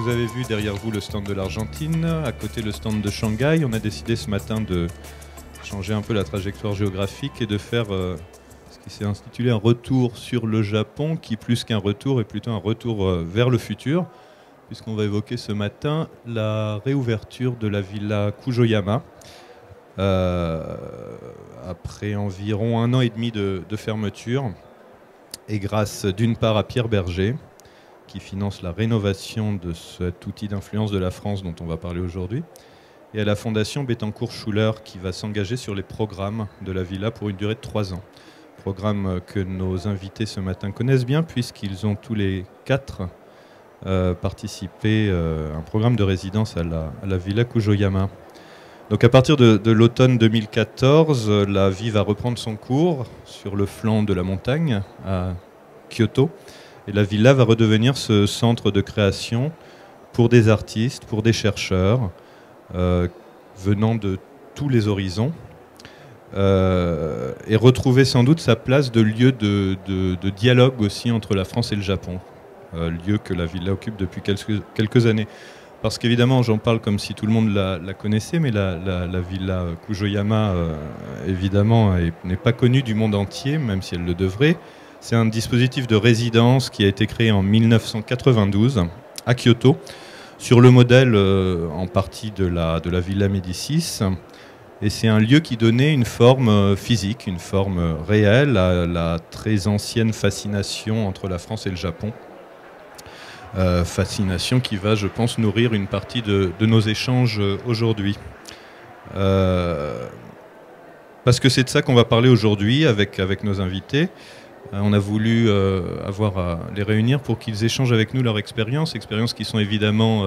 vous avez vu derrière vous le stand de l'Argentine, à côté le stand de Shanghai. On a décidé ce matin de changer un peu la trajectoire géographique et de faire ce qui s'est intitulé un retour sur le Japon, qui plus qu'un retour est plutôt un retour vers le futur, puisqu'on va évoquer ce matin la réouverture de la villa Kujoyama. Après environ 1 an et demi de fermeture, et grâce d'une part à Pierre Berger, qui finance la rénovation de cet outil d'influence de la France dont on va parler aujourd'hui, et à la fondation Bettencourt-Schuller, qui va s'engager sur les programmes de la villa pour une durée de 3 ans. Programme que nos invités ce matin connaissent bien, puisqu'ils ont tous les 4 participé à un programme de résidence à la villa Kujoyama. Donc à partir de l'automne 2014, la vie va reprendre son cours sur le flanc de la montagne à Kyoto. Et la villa va redevenir ce centre de création pour des artistes, pour des chercheurs, venant de tous les horizons, et retrouver sans doute sa place de lieu de dialogue aussi entre la France et le Japon, lieu que la villa occupe depuis quelques années. Parce qu'évidemment, j'en parle comme si tout le monde la connaissait, mais la villa Kujoyama, évidemment, n'est pas connue du monde entier, même si elle le devrait. C'est un dispositif de résidence qui a été créé en 1992 à Kyoto, sur le modèle en partie de la Villa Médicis. Et c'est un lieu qui donnait une forme physique, une forme réelle à la très ancienne fascination entre la France et le Japon. Fascination qui va, je pense, nourrir une partie de nos échanges aujourd'hui. Parce que c'est de ça qu'on va parler aujourd'hui avec nos invités. On a voulu les réunir pour qu'ils échangent avec nous leur expériences qui sont évidemment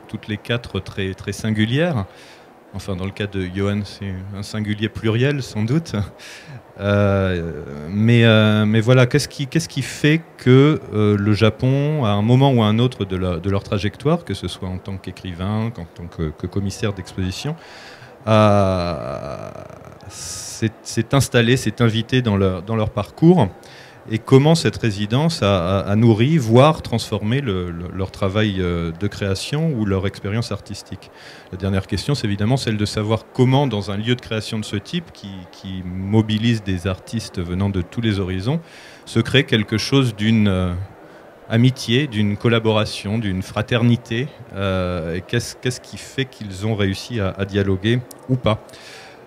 toutes les 4 très, très singulières. Enfin, dans le cas de Johan, c'est un singulier pluriel, sans doute. Mais voilà, qu'est-ce qui fait que le Japon, à un moment ou à un autre de leur trajectoire, que ce soit en tant qu'écrivain, qu'en tant que commissaire d'exposition, s'est installé, s'est invité dans leur parcours, et comment cette résidence a nourri, voire transformé leur travail de création ou leur expérience artistique. La dernière question, c'est évidemment celle de savoir comment, dans un lieu de création de ce type, qui mobilise des artistes venant de tous les horizons, se crée quelque chose d'une amitié, d'une collaboration, d'une fraternité. Et qu'est-ce qui fait qu'ils ont réussi à dialoguer ou pas?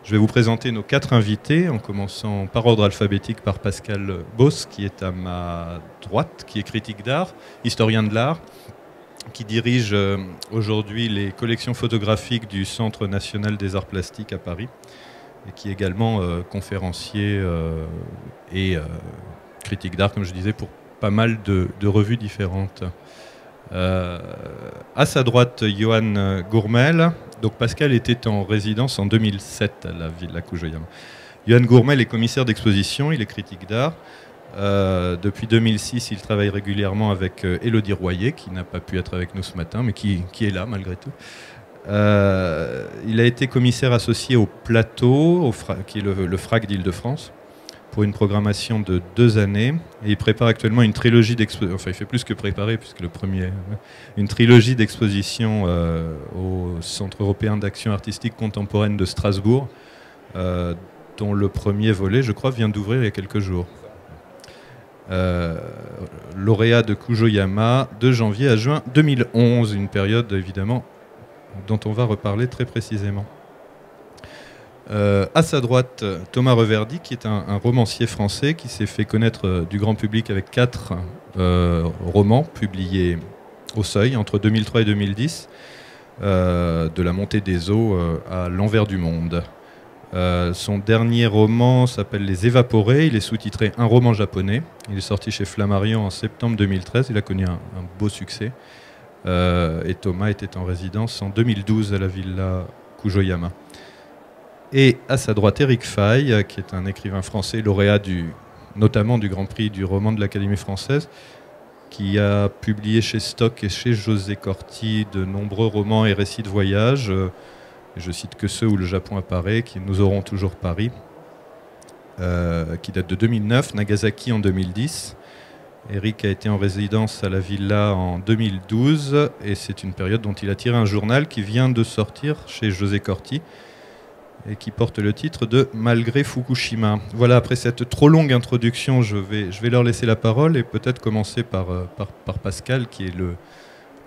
Je vais vous présenter nos 4 invités, en commençant par ordre alphabétique par Pascal Boss, qui est à ma droite, qui est critique d'art, historien de l'art, qui dirige aujourd'hui les collections photographiques du Centre national des arts plastiques à Paris, et qui est également conférencier et critique d'art, comme je disais, pour pas mal de revues différentes. À sa droite, Johan Gourmel. Donc Pascal était en résidence en 2007 à la villa Kujoyama. Johan Gourmel est commissaire d'exposition, il est critique d'art. Depuis 2006, il travaille régulièrement avec Élodie Royer, qui n'a pas pu être avec nous ce matin, mais qui est là malgré tout. Il a été commissaire associé au Plateau, qui est le FRAC d'Île-de-France, pour une programmation de 2 années. Et il prépare actuellement une trilogie d'exposition, enfin il fait plus que préparer, puisque une trilogie d'exposition au Centre européen d'action artistique contemporaine de Strasbourg, dont le premier volet, je crois, vient d'ouvrir il y a quelques jours. Lauréat de Kujoyama de janvier à juin 2011, une période évidemment dont on va reparler très précisément. À sa droite, Thomas Reverdy, qui est un romancier français qui s'est fait connaître du grand public avec 4 romans publiés au Seuil entre 2003 et 2010, de la montée des eaux à l'envers du monde. Son dernier roman s'appelle Les Évaporés, il est sous-titré Un roman japonais. Il est sorti chez Flammarion en septembre 2013, il a connu un beau succès. Et Thomas était en résidence en 2012 à la villa Kujoyama. Et à sa droite, Éric Faye, qui est un écrivain français, lauréat notamment du Grand Prix du roman de l'Académie française, qui a publié chez Stock et chez José Corti de nombreux romans et récits de voyage. Je cite que ceux où le Japon apparaît, qui Nous aurons toujours Paris, qui date de 2009, Nagasaki en 2010, Eric a été en résidence à la Villa en 2012 et c'est une période dont il a tiré un journal qui vient de sortir chez José Corti et qui porte le titre de Malgré Fukushima. Voilà, après cette trop longue introduction, je vais leur laisser la parole et peut-être commencer par Pascal, qui est le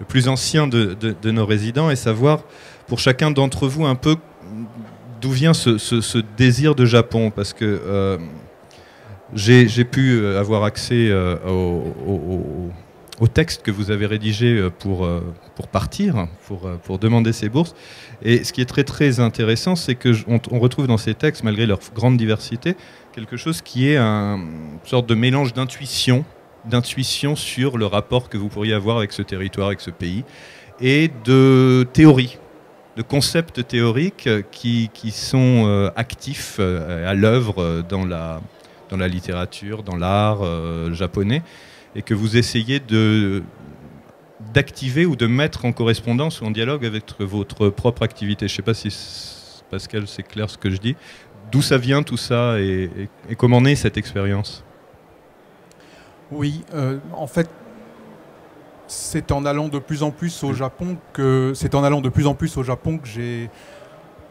plus ancien de nos résidents, et savoir pour chacun d'entre vous un peu d'où vient ce désir de Japon, parce que j'ai pu avoir accès au texte que vous avez rédigé pour partir, pour demander ces bourses. Et ce qui est très très intéressant, c'est qu'on retrouve dans ces textes, malgré leur grande diversité, quelque chose qui est une sorte de mélange d'intuition sur le rapport que vous pourriez avoir avec ce territoire, avec ce pays, et de théorie, de concepts théoriques qui sont actifs à l'œuvre dans la littérature, dans l'art japonais, et que vous essayez d'activer ou de mettre en correspondance ou en dialogue avec votre propre activité. Je ne sais pas si, Pascal, c'est clair ce que je dis. D'où ça vient tout ça et comment naît cette expérience? Oui, en fait, c'est en allant de plus en plus au Japon que j'ai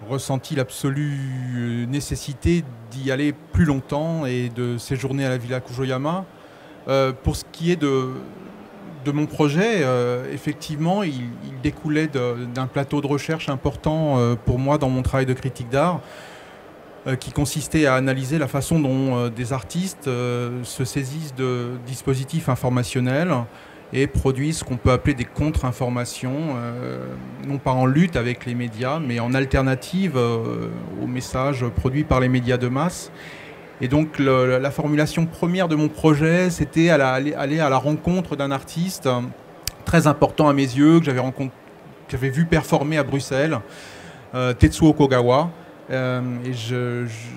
ressenti l'absolue nécessité d'y aller plus longtemps et de séjourner à la Villa Kujoyama. Pour ce qui est de mon projet, effectivement, il découlait d'un plateau de recherche important pour moi dans mon travail de critique d'art, qui consistait à analyser la façon dont des artistes se saisissent de dispositifs informationnels et produisent ce qu'on peut appeler des contre-informations, non pas en lutte avec les médias, mais en alternative aux messages produits par les médias de masse. Et donc la formulation première de mon projet, c'était aller à la rencontre d'un artiste très important à mes yeux, que j'avais vu performer à Bruxelles, Tetsuo Kogawa. Et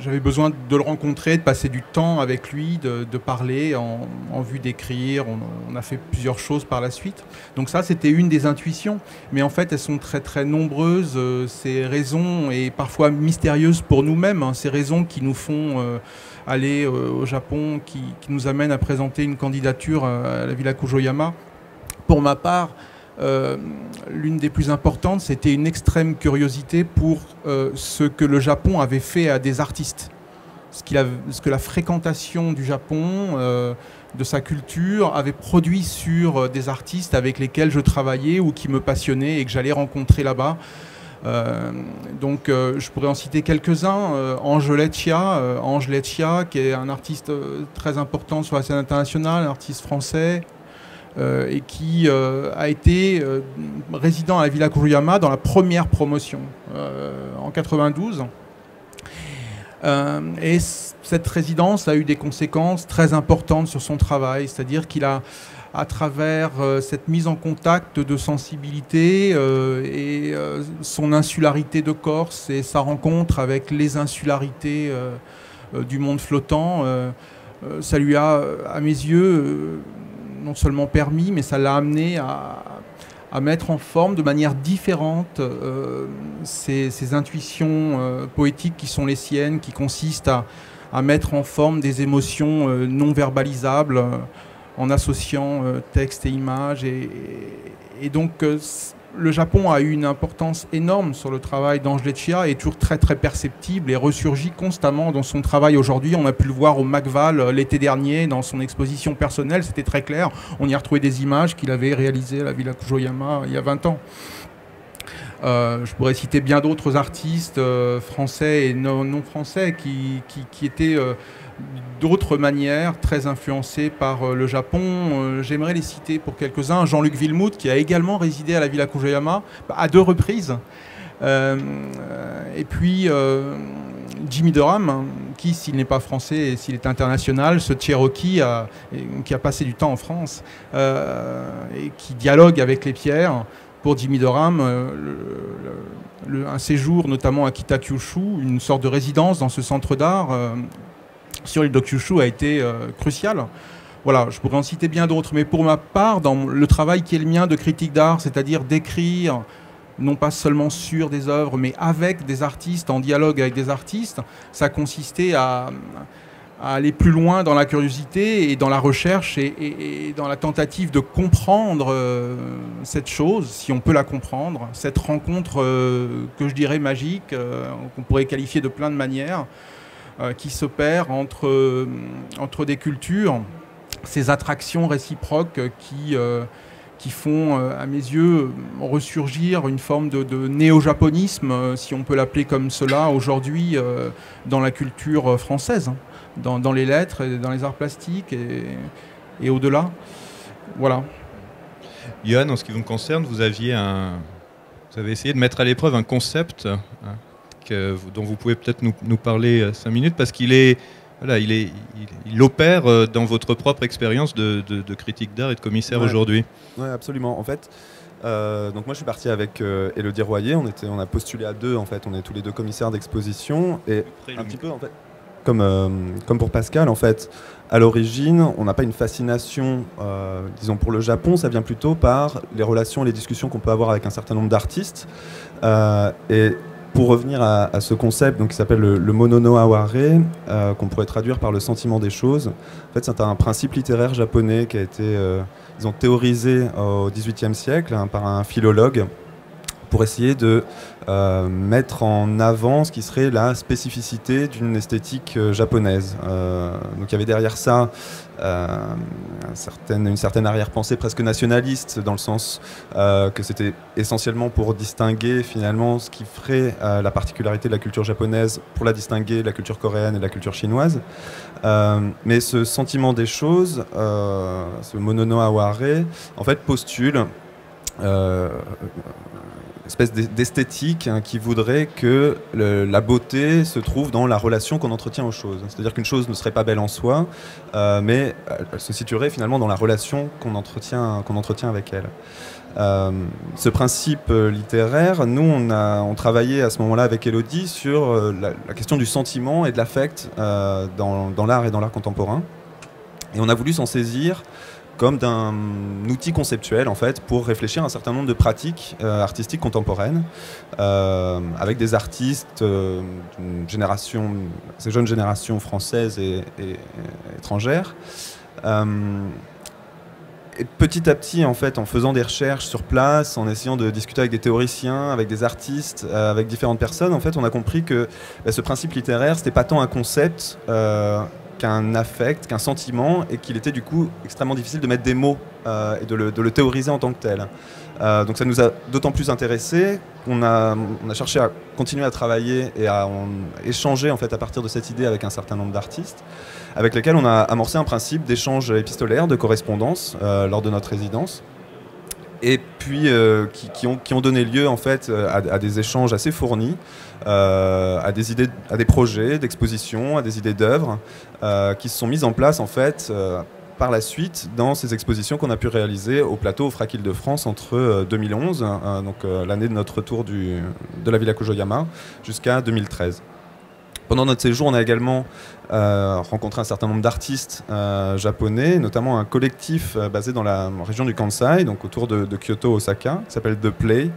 j'avais besoin de le rencontrer, de passer du temps avec lui, de parler en vue d'écrire. On a fait plusieurs choses par la suite. Donc ça, c'était une des intuitions. Mais en fait, elles sont très très nombreuses, ces raisons, et parfois mystérieuses pour nous-mêmes, hein, ces raisons qui nous font aller au Japon, qui nous amènent à présenter une candidature à la Villa Kujoyama. Pour ma part, l'une des plus importantes, c'était une extrême curiosité pour ce que le Japon avait fait à des artistes. Ce que la fréquentation du Japon, de sa culture, avait produit sur des artistes avec lesquels je travaillais ou qui me passionnaient et que j'allais rencontrer là-bas. Donc je pourrais en citer quelques-uns. Ange Leccia, qui est un artiste très important sur la scène internationale, un artiste français, et qui a été résident à la Villa Kujoyama dans la première promotion en 92. Et cette résidence a eu des conséquences très importantes sur son travail, c'est-à-dire qu'il a, à travers cette mise en contact de sensibilité et son insularité de Corse et sa rencontre avec les insularités du monde flottant, ça lui a, à mes yeux, non seulement permis, mais ça l'a amené à mettre en forme de manière différente ces intuitions poétiques qui sont les siennes, qui consistent à mettre en forme des émotions non verbalisables en associant texte et images. Et donc le Japon a eu une importance énorme sur le travail d'Ange Leccia et est toujours très très perceptible et ressurgit constamment dans son travail aujourd'hui. On a pu le voir au McVal l'été dernier dans son exposition personnelle, c'était très clair. On y a retrouvé des images qu'il avait réalisées à la Villa Kujoyama il y a 20 ans. Je pourrais citer bien d'autres artistes français et non français qui étaient d'autres manières très influencés par le Japon. J'aimerais les citer pour quelques-uns. Jean-Luc Villemout, qui a également résidé à la Villa Kujoyama à 2 reprises. Et puis Jimmy Durham, qui, s'il n'est pas français et s'il est international, ce Cherokee qui a passé du temps en France et qui dialogue avec les pierres. Pour Jimmy Durham, un séjour notamment à Kitakyushu, une sorte de résidence dans ce centre d'art sur l'île de Kyushu a été crucial. Voilà, je pourrais en citer bien d'autres, mais pour ma part, dans le travail qui est le mien de critique d'art, c'est-à-dire d'écrire non pas seulement sur des œuvres, mais avec des artistes, en dialogue avec des artistes, ça consistait à à aller plus loin dans la curiosité et dans la recherche et dans la tentative de comprendre cette chose, si on peut la comprendre, cette rencontre que je dirais magique, qu'on pourrait qualifier de plein de manières, qui s'opère entre des cultures, ces attractions réciproques qui font, à mes yeux, ressurgir une forme de néo-japonisme, si on peut l'appeler comme cela, aujourd'hui dans la culture française, dans les lettres, dans les arts plastiques et au-delà. Voilà. Johan, en ce qui vous concerne, vous avez essayé de mettre à l'épreuve un concept dont vous pouvez peut-être nous parler 5 minutes, parce qu'il opère dans votre propre expérience de critique d'art et de commissaire aujourd'hui. Oui, absolument. En fait, donc moi je suis parti avec Élodie Royer, on a postulé à 2 en fait, on est tous les 2 commissaires d'exposition et un petit peu en fait comme pour Pascal en fait, à l'origine on n'a pas une fascination disons pour le Japon, ça vient plutôt par les relations et les discussions qu'on peut avoir avec un certain nombre d'artistes et pour revenir à ce concept donc, qui s'appelle le mono no aware, qu'on pourrait traduire par le sentiment des choses. En fait, c'est un principe littéraire japonais qui a été théorisé au XVIIIe siècle par un philologue pour essayer de mettre en avant ce qui serait la spécificité d'une esthétique japonaise. Donc il y avait derrière ça une certaine arrière-pensée presque nationaliste, dans le sens que c'était essentiellement pour distinguer finalement ce qui ferait la particularité de la culture japonaise, pour la distinguer de la culture coréenne et de la culture chinoise. Mais ce sentiment des choses, ce mono no aware, en fait postule espèce d'esthétique qui voudrait que la beauté se trouve dans la relation qu'on entretient aux choses. C'est-à-dire qu'une chose ne serait pas belle en soi, mais elle se situerait finalement dans la relation qu'on entretient avec elle. Ce principe littéraire, nous on travaillait à ce moment-là avec Élodie sur la question du sentiment et de l'affect dans l'art et dans l'art contemporain. Et on a voulu s'en saisir comme d'un outil conceptuel en fait pour réfléchir à un certain nombre de pratiques artistiques contemporaines avec des artistes d'une génération, ces jeunes générations françaises et étrangères. Et petit à petit, en fait, en faisant des recherches sur place, en essayant de discuter avec des théoriciens, avec des artistes, avec différentes personnes, en fait, on a compris que ce principe littéraire, c'était pas tant un concept qu'un affect, qu'un sentiment, et qu'il était du coup extrêmement difficile de mettre des mots et de le théoriser en tant que tel. Donc ça nous a d'autant plus intéressés qu'on a cherché à continuer à travailler et à échanger en fait, à partir de cette idée avec un certain nombre d'artistes, avec lesquels on a amorcé un principe d'échange épistolaire, de correspondance lors de notre résidence, et puis qui ont donné lieu en fait à des échanges assez fournis, à des idées, à des projets d'exposition, à des idées d'œuvres qui se sont mises en place en fait par la suite dans ces expositions qu'on a pu réaliser au plateau au FRAC Île-de-France entre 2011, donc l'année de notre retour de la Villa Kojoyama, jusqu'à 2013. Pendant notre séjour, on a également rencontré un certain nombre d'artistes japonais, notamment un collectif basé dans la région du Kansai, donc autour de Kyoto, Osaka, qui s'appelle The Play.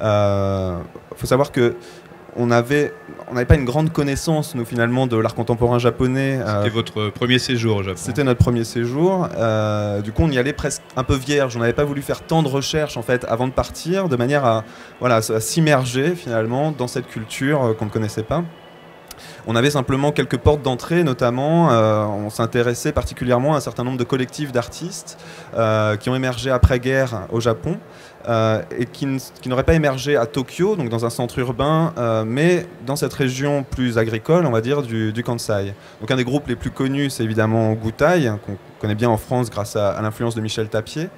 Faut savoir que on n'avait pas une grande connaissance, nous, finalement, de l'art contemporain japonais. C'était votre premier séjour au Japon. C'était notre premier séjour. Du coup, on y allait presque un peu vierge. On n'avait pas voulu faire tant de recherches, en fait, avant de partir, de manière à s'immerger, finalement, dans cette culture qu'on ne connaissait pas. On avait simplement quelques portes d'entrée, notamment, on s'intéressait particulièrement à un certain nombre de collectifs d'artistes qui ont émergé après-guerre au Japon et qui n'auraient pas émergé à Tokyo, donc dans un centre urbain, mais dans cette région plus agricole, on va dire, du Kansai. Donc un des groupes les plus connus, c'est évidemment Gutai, qu'on connaît bien en France grâce à l'influence de Michel Tapier.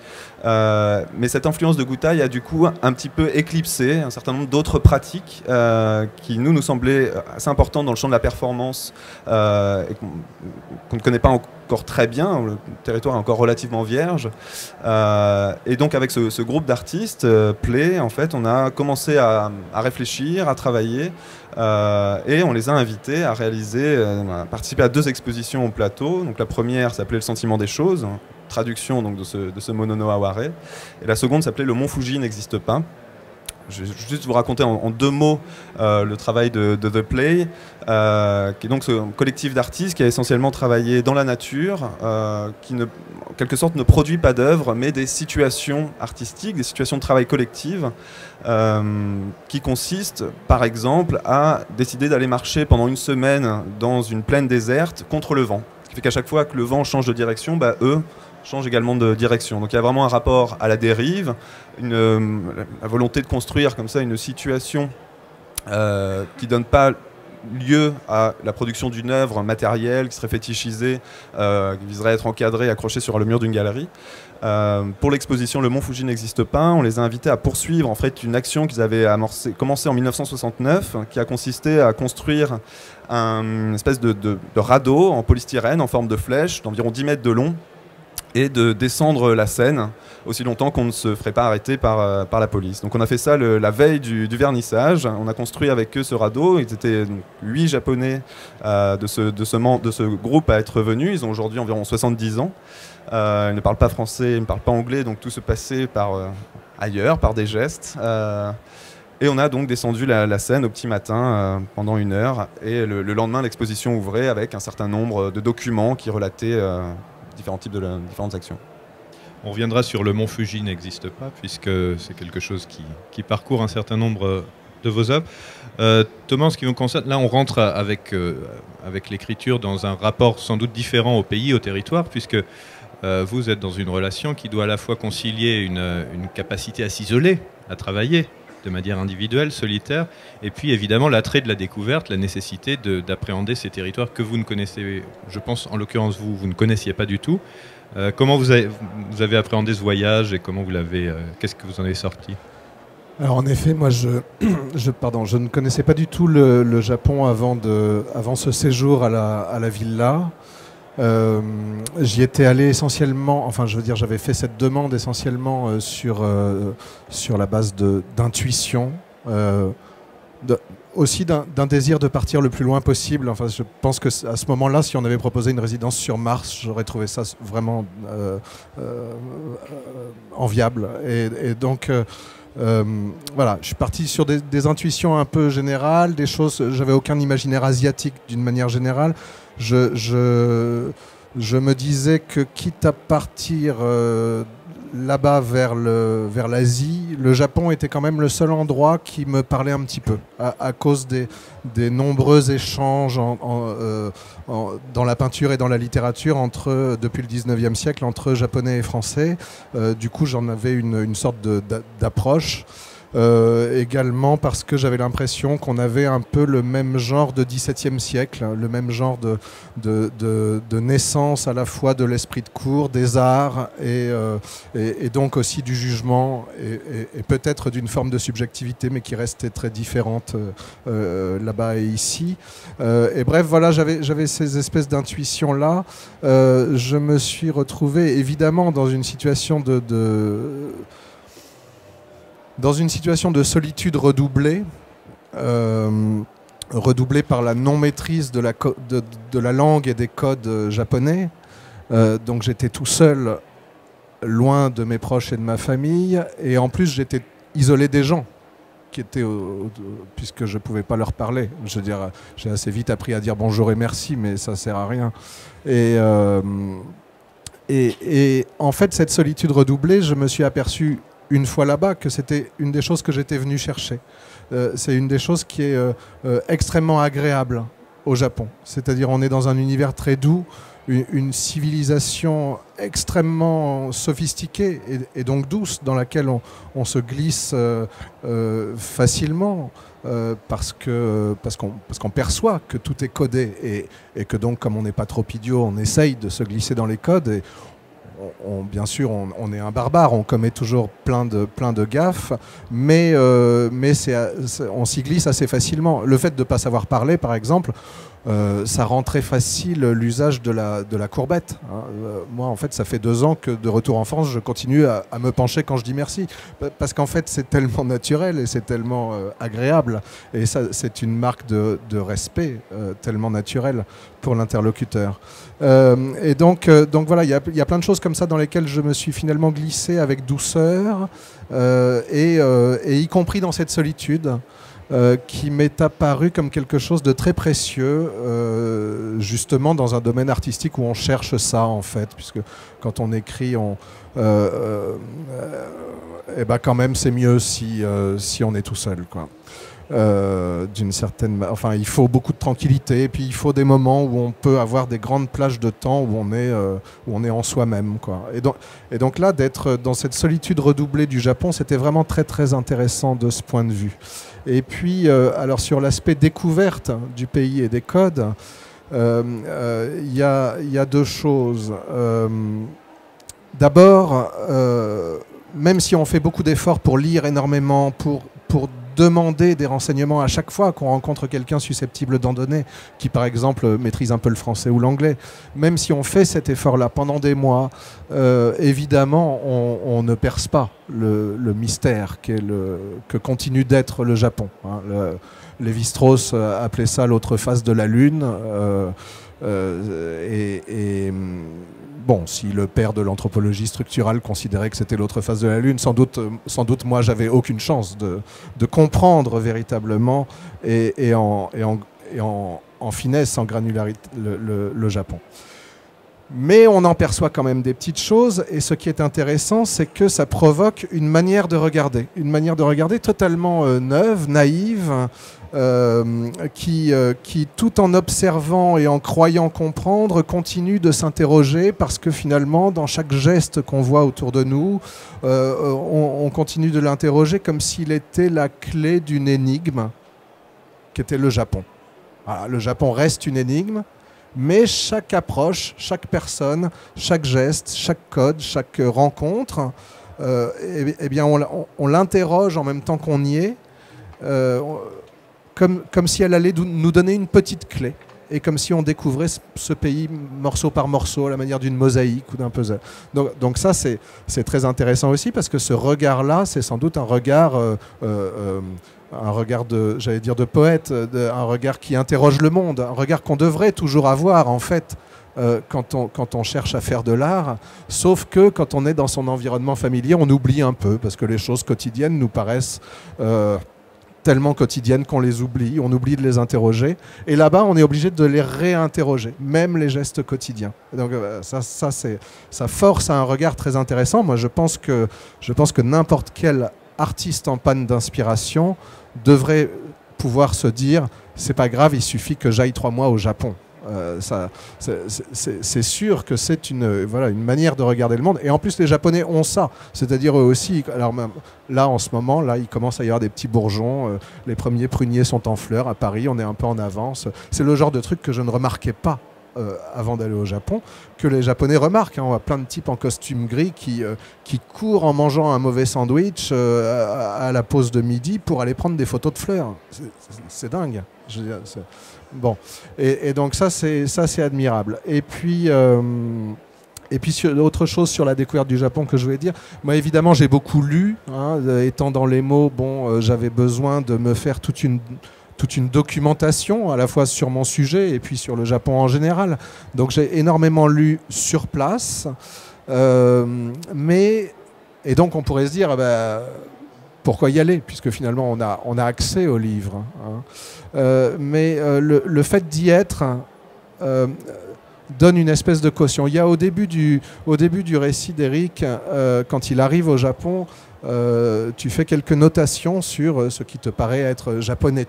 Mais cette influence de Gutai a du coup un petit peu éclipsé un certain nombre d'autres pratiques qui nous semblaient assez importantes dans le champ de la performance et qu'on ne connaît pas encore très bien. Le territoire est encore relativement vierge. Et donc avec ce groupe d'artistes, Play, en fait, on a commencé à réfléchir, à travailler et on les a invités à à participer à 2 expositions au plateau. Donc la première s'appelait Le sentiment des choses, traduction donc, de ce mono no aware, et la seconde s'appelait Le mont Fuji n'existe pas. je vais juste vous raconter en 2 mots le travail de The Play, qui est donc ce collectif d'artistes qui a essentiellement travaillé dans la nature, qui en quelque sorte ne produit pas d'œuvres, mais des situations artistiques, des situations de travail collectives, qui consistent par exemple à décider d'aller marcher pendant une semaine dans une plaine déserte contre le vent. Ce qui fait qu'à chaque fois que le vent change de direction, bah, eux changent également de direction. Donc il y a vraiment un rapport à la dérive, la volonté de construire comme ça une situation qui ne donne pas lieu à la production d'une œuvre matérielle qui serait fétichisée, qui viserait à être encadrée, accrochée sur le mur d'une galerie. Pour l'exposition Le Mont Fuji n'existe pas, on les a invités à poursuivre en fait une action qu'ils avaient commencé en 1969, qui a consisté à construire une espèce de radeau en polystyrène en forme de flèche d'environ 10 mètres de long et de descendre la Seine aussi longtemps qu'on ne se ferait pas arrêter par la police. Donc on a fait ça la veille du vernissage. On a construit avec eux ce radeau. Ils étaient 8 Japonais de ce groupe à être venus. Ils ont aujourd'hui environ 70 ans. Ils ne parlent pas français, ils ne parlent pas anglais, donc tout se passait ailleurs, par des gestes. Et on a donc descendu la Seine au petit matin pendant 1 heure. Et le lendemain, l'exposition ouvrait avec un certain nombre de documents qui relataient différents types de différentes actions. On reviendra sur Le Mont Fuji n'existe pas, puisque c'est quelque chose qui parcourt un certain nombre de vos œuvres. Thomas, en ce qui vous concerne, là on rentre avec l'écriture dans un rapport sans doute différent au pays, au territoire, puisque vous êtes dans une relation qui doit à la fois concilier une capacité à s'isoler, à travailler de manière individuelle, solitaire, et puis évidemment l'attrait de la découverte, la nécessité d'appréhender ces territoires que vous ne connaissez, je pense en l'occurrence vous ne connaissiez pas du tout. Comment vous avez appréhendé ce voyage et comment qu'est-ce que vous en avez sorti? Alors en effet, moi je ne connaissais pas du tout le Japon avant ce séjour à la villa. J'y étais allé essentiellement, enfin je veux dire j'avais fait cette demande essentiellement sur la base d'intuition, aussi d'un désir de partir le plus loin possible. Enfin, je pense que à ce moment-là, si on avait proposé une résidence sur Mars, j'aurais trouvé ça vraiment enviable. Et donc voilà, je suis parti sur des intuitions un peu générales, des choses. J'avais aucun imaginaire asiatique d'une manière générale. Je me disais que quitte à partir là-bas vers l'Asie, le Japon était quand même le seul endroit qui me parlait un petit peu, à cause des nombreux échanges dans la peinture et dans la littérature depuis le 19e siècle entre japonais et français. Du coup, j'en avais une sorte d'approche. Également parce que j'avais l'impression qu'on avait un peu le même genre de XVIIe siècle, le même genre de naissance à la fois de l'esprit de cour, des arts et donc aussi du jugement et peut-être d'une forme de subjectivité mais qui restait très différente là-bas et ici. Et bref, voilà, j'avais ces espèces d'intuitions-là. Je me suis retrouvé évidemment dans une situation dans une situation de solitude redoublée, redoublée par la non-maîtrise de la langue et des codes japonais. Donc j'étais tout seul, loin de mes proches et de ma famille, et en plus j'étais isolé des gens, qui étaient, puisque je ne pouvais pas leur parler. Je veux dire, j'ai assez vite appris à dire bonjour et merci, mais ça ne sert à rien. Et en fait, cette solitude redoublée, je me suis aperçu une fois là-bas que c'était une des choses que j'étais venu chercher. C'est une des choses qui est extrêmement agréable au Japon. C'est-à-dire on est dans un univers très doux, une civilisation extrêmement sophistiquée et donc douce dans laquelle on se glisse facilement parce qu'on perçoit que tout est codé et que donc comme on n'est pas trop idiot, on essaye de se glisser dans les codes et bien sûr, on est un barbare, on commet toujours plein de gaffes, mais on s'y glisse assez facilement. Le fait de ne pas savoir parler, par exemple, ça rend très facile l'usage de la courbette. Hein. Moi, en fait, ça fait 2 ans que de retour en France, je continue à me pencher quand je dis merci. Parce qu'en fait, c'est tellement naturel et c'est tellement agréable. Et ça, c'est une marque de respect tellement naturelle pour l'interlocuteur. Et donc voilà, il y a plein de choses comme ça dans lesquelles je me suis finalement glissé avec douceur, et y compris dans cette solitude. Qui m'est apparu comme quelque chose de très précieux, justement dans un domaine artistique où on cherche ça en fait, puisque quand on écrit, et ben quand même c'est mieux si on est tout seul, quoi. D'une certaine, enfin il faut beaucoup de tranquillité et puis il faut des moments où on peut avoir des grandes plages de temps où on est en soi-même, quoi. Et donc là, d'être dans cette solitude redoublée du Japon, c'était vraiment très très intéressant de ce point de vue. Et puis alors sur l'aspect découverte du pays et des codes, il y a 2 choses. D'abord, même si on fait beaucoup d'efforts pour lire énormément, pour demander des renseignements à chaque fois qu'on rencontre quelqu'un susceptible d'en donner, qui par exemple maîtrise un peu le français ou l'anglais, même si on fait cet effort-là pendant des mois, évidemment on ne perce pas le mystère que continue d'être le Japon. Hein. Lévi-Strauss appelait ça l'autre face de la Lune. Bon, si le père de l'anthropologie structurale considérait que c'était l'autre face de la Lune, sans doute moi, j'avais aucune chance de comprendre véritablement et en finesse, en granularité, le Japon. Mais on en perçoit quand même des petites choses, et ce qui est intéressant, c'est que ça provoque une manière de regarder totalement neuve, naïve, qui tout en observant et en croyant comprendre, continue de s'interroger, parce que finalement, dans chaque geste qu'on voit autour de nous, on continue de l'interroger comme s'il était la clé d'une énigme, qui était le Japon. Voilà, le Japon reste une énigme, mais chaque approche, chaque personne, chaque geste, chaque code, chaque rencontre, eh bien on l'interroge en même temps qu'on y est, comme si elle allait nous donner une petite clé, et comme si on découvrait ce pays morceau par morceau, à la manière d'une mosaïque ou d'un puzzle. Donc ça, c'est très intéressant aussi, parce que ce regard-là, c'est sans doute un regard de poète, un regard qui interroge le monde, un regard qu'on devrait toujours avoir en fait quand on cherche à faire de l'art, sauf que quand on est dans son environnement familier, on oublie un peu, parce que les choses quotidiennes nous paraissent tellement quotidiennes qu'on les oublie, on oublie de les interroger, et là-bas on est obligé de les réinterroger, même les gestes quotidiens. Donc ça force à un regard très intéressant. Moi je pense que n'importe quel artiste en panne d'inspiration devrait pouvoir se dire c'est pas grave, il suffit que j'aille 3 mois au Japon. C'est sûr que c'est une manière de regarder le monde, et en plus les Japonais ont ça, c'est-à-dire eux aussi. Alors même là en ce moment, là il commence à y avoir des petits bourgeons, les premiers pruniers sont en fleurs à Paris, on est un peu en avance. C'est le genre de truc que je ne remarquais pas avant d'aller au Japon, que les Japonais remarquent. Hein. On voit plein de types en costume gris qui courent en mangeant un mauvais sandwich à la pause de midi pour aller prendre des photos de fleurs. C'est dingue. Je veux dire, bon. Et donc ça c'est admirable. Et puis autre chose sur la découverte du Japon que je voulais dire, moi évidemment j'ai beaucoup lu, hein, étant dans les mots, j'avais besoin de me faire toute une documentation à la fois sur mon sujet et puis sur le Japon en général. Donc j'ai énormément lu sur place, et donc on pourrait se dire pourquoi y aller, puisque finalement on a accès aux livres, hein. Mais le fait d'y être donne une espèce de caution. Il y a au début du récit d'Éric, quand il arrive au Japon, tu fais quelques notations sur ce qui te paraît être japonais,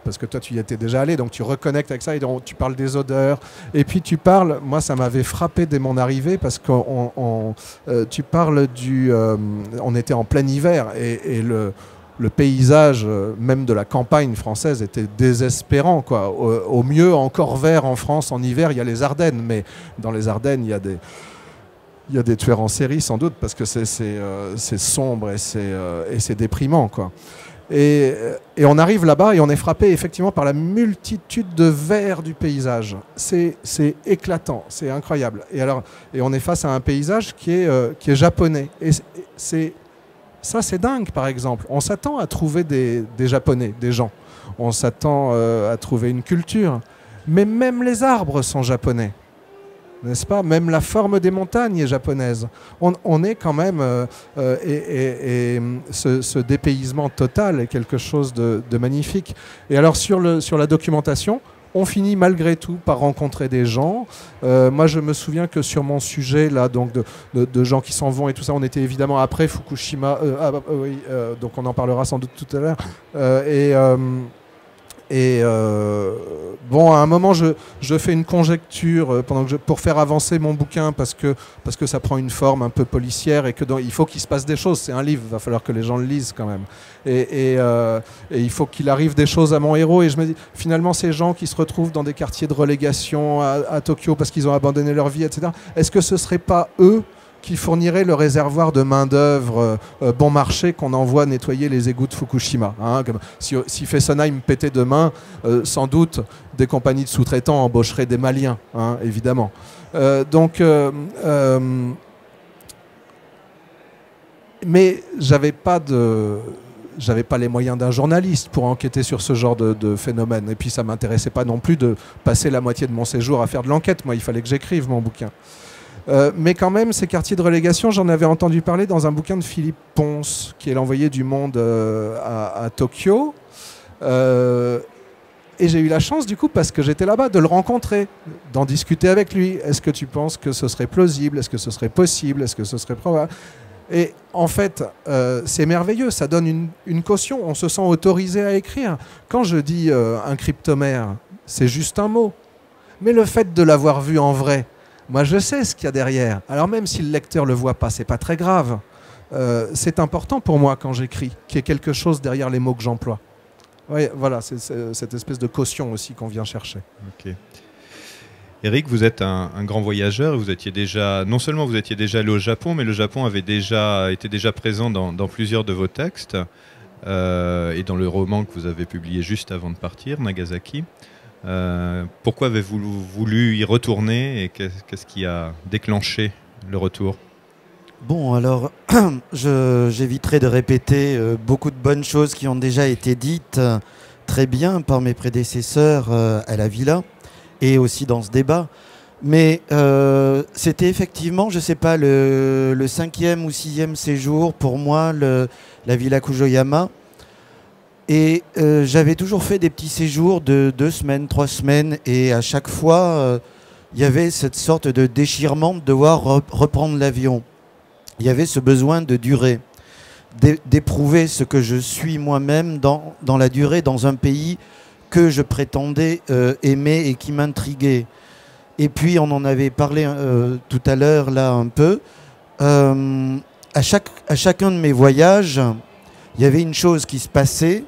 parce que toi tu y étais déjà allé, donc tu reconnectes avec ça, et donc tu parles des odeurs, et puis tu parles, moi ça m'avait frappé dès mon arrivée, parce que tu parles on était en plein hiver, et le paysage même de la campagne française était désespérant, quoi. Au mieux encore vert en France en hiver, il y a les Ardennes, mais dans les Ardennes il y a des tueurs en série sans doute, parce que c'est sombre et c'est déprimant, quoi. Et on arrive là-bas et on est frappé effectivement par la multitude de verts du paysage. C'est éclatant, c'est incroyable. Et on est face à un paysage qui est japonais. Et ça, c'est dingue, par exemple. On s'attend à trouver des Japonais, des gens. On s'attend à trouver une culture. Mais même les arbres sont japonais. N'est-ce pas? Même la forme des montagnes est japonaise. On est quand même... ce dépaysement total est quelque chose de magnifique. Et alors, sur la documentation, on finit malgré tout par rencontrer des gens. Moi, je me souviens que sur mon sujet, là, donc de gens qui s'en vont et tout ça, on était évidemment après Fukushima. Donc on en parlera sans doute tout à l'heure. Bon, à un moment, je fais une conjecture pour faire avancer mon bouquin parce que ça prend une forme un peu policière et il faut qu'il se passe des choses. C'est un livre, il va falloir que les gens le lisent quand même. Et il faut qu'il arrive des choses à mon héros. Et je me dis, finalement, ces gens qui se retrouvent dans des quartiers de relégation à Tokyo parce qu'ils ont abandonné leur vie, etc., est-ce que ce ne serait pas eux qui fournirait le réservoir de main-d'œuvre bon marché qu'on envoie nettoyer les égouts de Fukushima. Si Fessenheim pétait demain, sans doute des compagnies de sous-traitants embaucheraient des Maliens, évidemment. Mais j'avais pas les moyens d'un journaliste pour enquêter sur ce genre de phénomène. Et puis ça m'intéressait pas non plus de passer la moitié de mon séjour à faire de l'enquête. Moi, il fallait que j'écrive mon bouquin. Mais quand même, ces quartiers de relégation, j'en avais entendu parler dans un bouquin de Philippe Ponce, qui est l'envoyé du Monde à Tokyo. Et j'ai eu la chance, du coup, parce que j'étais là-bas, de le rencontrer, d'en discuter avec lui. Est-ce que tu penses que ce serait plausible? Est-ce que ce serait possible? Est-ce que ce serait probable? Et en fait, c'est merveilleux, ça donne une caution, on se sent autorisé à écrire. Quand je dis un cryptomère, c'est juste un mot. Mais le fait de l'avoir vu en vrai, moi, je sais ce qu'il y a derrière. Alors même si le lecteur ne le voit pas, c'est pas très grave. C'est important pour moi quand j'écris qu'il y ait quelque chose derrière les mots que j'emploie. Oui, voilà, c'est cette espèce de caution aussi qu'on vient chercher. Ok. Eric, vous êtes un grand voyageur. Vous étiez non seulement vous étiez déjà allé au Japon, mais le Japon était déjà présent dans plusieurs de vos textes et dans le roman que vous avez publié juste avant de partir, Nagasaki. Pourquoi avez-vous voulu y retourner et qu'est-ce qui a déclenché le retour? Bon, alors, j'éviterai de répéter beaucoup de bonnes choses qui ont déjà été dites très bien par mes prédécesseurs à la Villa et aussi dans ce débat. Mais c'était effectivement, je ne sais pas, le 5e ou 6e séjour pour moi, la Villa Kujoyama. Et j'avais toujours fait des petits séjours de 2 semaines, 3 semaines, et à chaque fois, il y avait cette sorte de déchirement de devoir reprendre l'avion. Il y avait ce besoin de durée, d'éprouver ce que je suis moi-même dans la durée, dans un pays que je prétendais aimer et qui m'intriguait. Et puis, on en avait parlé tout à l'heure, là, un peu. À chacun de mes voyages, il y avait une chose qui se passait.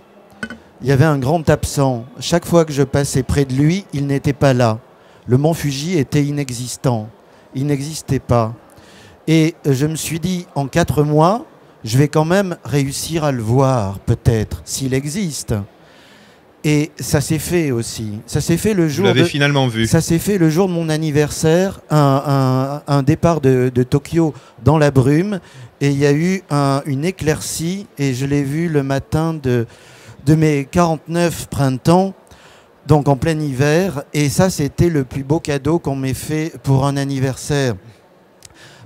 Il y avait un grand absent. Chaque fois que je passais près de lui, il n'était pas là. Le mont Fuji était inexistant. Il n'existait pas. Et je me suis dit, en 4 mois, je vais quand même réussir à le voir, peut-être, s'il existe. Et ça s'est fait aussi. Ça s'est fait le jour. Vous l'avez finalement vu. Ça s'est fait le jour de mon anniversaire, un départ de Tokyo dans la brume. Et il y a eu une éclaircie, et je l'ai vu le matin de mes 49 printemps, donc en plein hiver. Et ça, c'était le plus beau cadeau qu'on m'ait fait pour un anniversaire.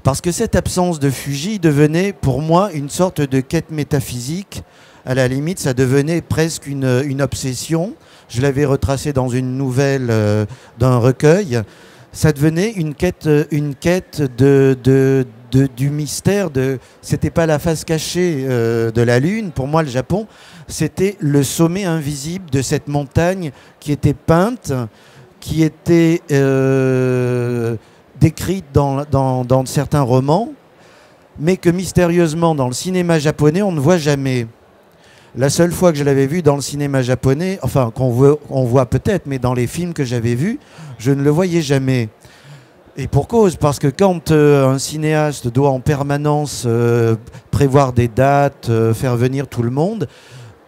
Parce que cette absence de Fuji devenait pour moi une sorte de quête métaphysique. À la limite, ça devenait presque une obsession. Je l'avais retracé dans une nouvelle d'un recueil. Ça devenait une quête du mystère. C'était pas la face cachée de la Lune. Pour moi, le Japon, c'était le sommet invisible de cette montagne qui était peinte, qui était décrite dans certains romans, mais que mystérieusement, dans le cinéma japonais, on ne voit jamais. La seule fois que je l'avais vu dans le cinéma japonais, enfin qu'on voit peut-être, mais dans les films que j'avais vus, je ne le voyais jamais. Et pour cause, parce que quand un cinéaste doit en permanence prévoir des dates, faire venir tout le monde,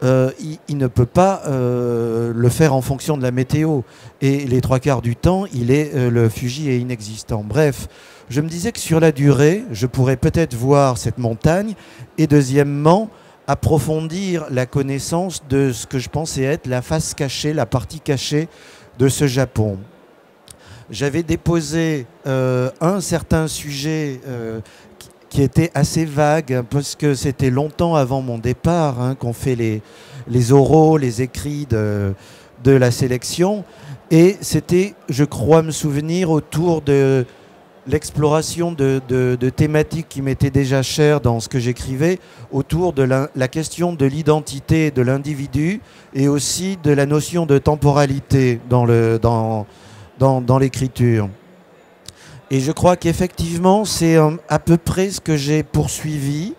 il ne peut pas le faire en fonction de la météo. Et les 3/4 du temps, le Fuji est inexistant. Bref, je me disais que sur la durée, je pourrais peut-être voir cette montagne et deuxièmement, approfondir la connaissance de ce que je pensais être la face cachée, la partie cachée de ce Japon. J'avais déposé un certain sujet qui était assez vague, parce que c'était longtemps avant mon départ qu'on fait les oraux, les écrits de la sélection. Et c'était, je crois me souvenir, autour de l'exploration de thématiques qui m'étaient déjà chères dans ce que j'écrivais, autour de la question de l'identité de l'individu et aussi de la notion de temporalité dans l'écriture. Et je crois qu'effectivement, c'est à peu près ce que j'ai poursuivi.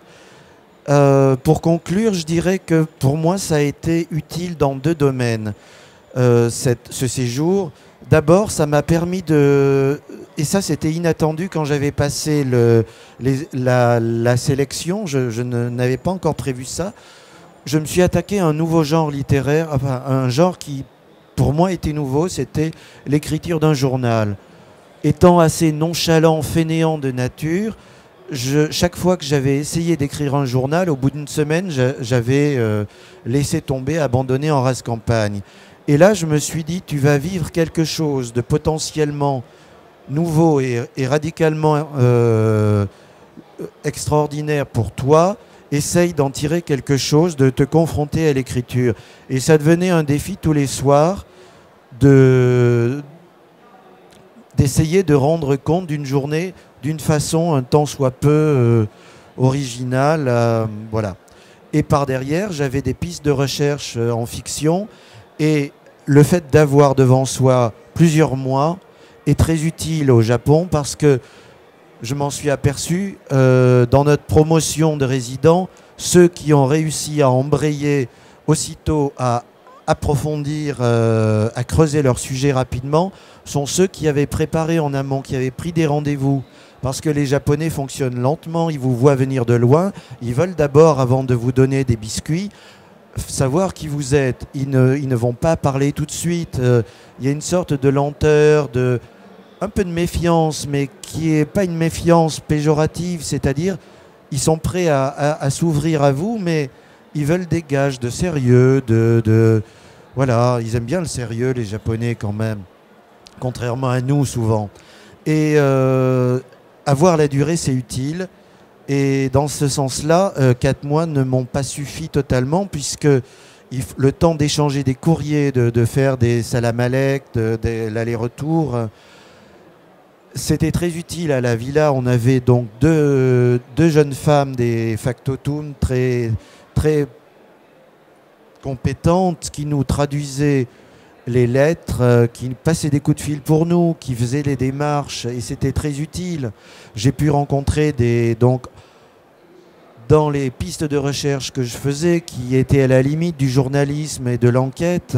Pour conclure, je dirais que pour moi, ça a été utile dans 2 domaines, ce séjour. D'abord, ça m'a permis de... Et ça, c'était inattendu quand j'avais passé la sélection. Je n'avais pas encore prévu ça. Je me suis attaqué à un nouveau genre littéraire, enfin, un genre qui, pour moi, était nouveau. C'était l'écriture d'un journal. Étant assez nonchalant, fainéant de nature, chaque fois que j'avais essayé d'écrire un journal, au bout d'une semaine, j'avais laissé tomber, abandonné en rase campagne. Et là, je me suis dit, tu vas vivre quelque chose de potentiellement nouveau et radicalement extraordinaire pour toi. Essaye d'en tirer quelque chose, de te confronter à l'écriture. Et ça devenait un défi tous les soirs d'essayer de rendre compte d'une journée d'une façon un tant soit peu originale. Voilà. Et par derrière, j'avais des pistes de recherche en fiction. Et le fait d'avoir devant soi plusieurs mois est très utile au Japon parce que je m'en suis aperçu dans notre promotion de résidents, ceux qui ont réussi à embrayer aussitôt, à approfondir, à creuser leur sujet rapidement, sont ceux qui avaient préparé en amont, qui avaient pris des rendez-vous. Parce que les Japonais fonctionnent lentement, ils vous voient venir de loin, ils veulent d'abord, avant de vous donner des biscuits, savoir qui vous êtes. Ils ne vont pas parler tout de suite. Il y a une sorte de lenteur, un peu de méfiance, mais qui n'est pas une méfiance péjorative, c'est-à-dire ils sont prêts à s'ouvrir à vous, mais ils veulent des gages de sérieux, voilà, ils aiment bien le sérieux, les Japonais quand même, contrairement à nous souvent. Et avoir la durée, c'est utile. Et dans ce sens-là, 4 mois ne m'ont pas suffi totalement, puisque le temps d'échanger des courriers, de faire des salam alek, de l'aller-retour, c'était très utile à la villa. On avait donc deux jeunes femmes, des factotums très, très compétentes, qui nous traduisaient les lettres, qui passaient des coups de fil pour nous, qui faisaient les démarches, et c'était très utile. J'ai pu rencontrer donc dans les pistes de recherche que je faisais, qui étaient à la limite du journalisme et de l'enquête,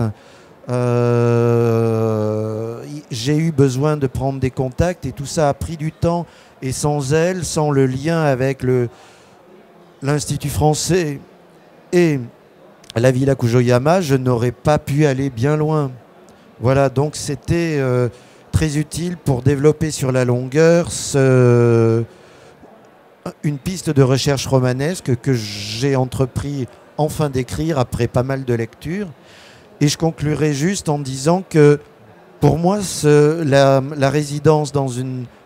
j'ai eu besoin de prendre des contacts, et tout ça a pris du temps, et sans elle, sans le lien avec l'Institut français et la Villa Kujoyama, je n'aurais pas pu aller bien loin. Voilà, donc c'était très utile pour développer sur la longueur une piste de recherche romanesque que j'ai entrepris enfin d'écrire après pas mal de lectures. Et je conclurai juste en disant que pour moi, la résidence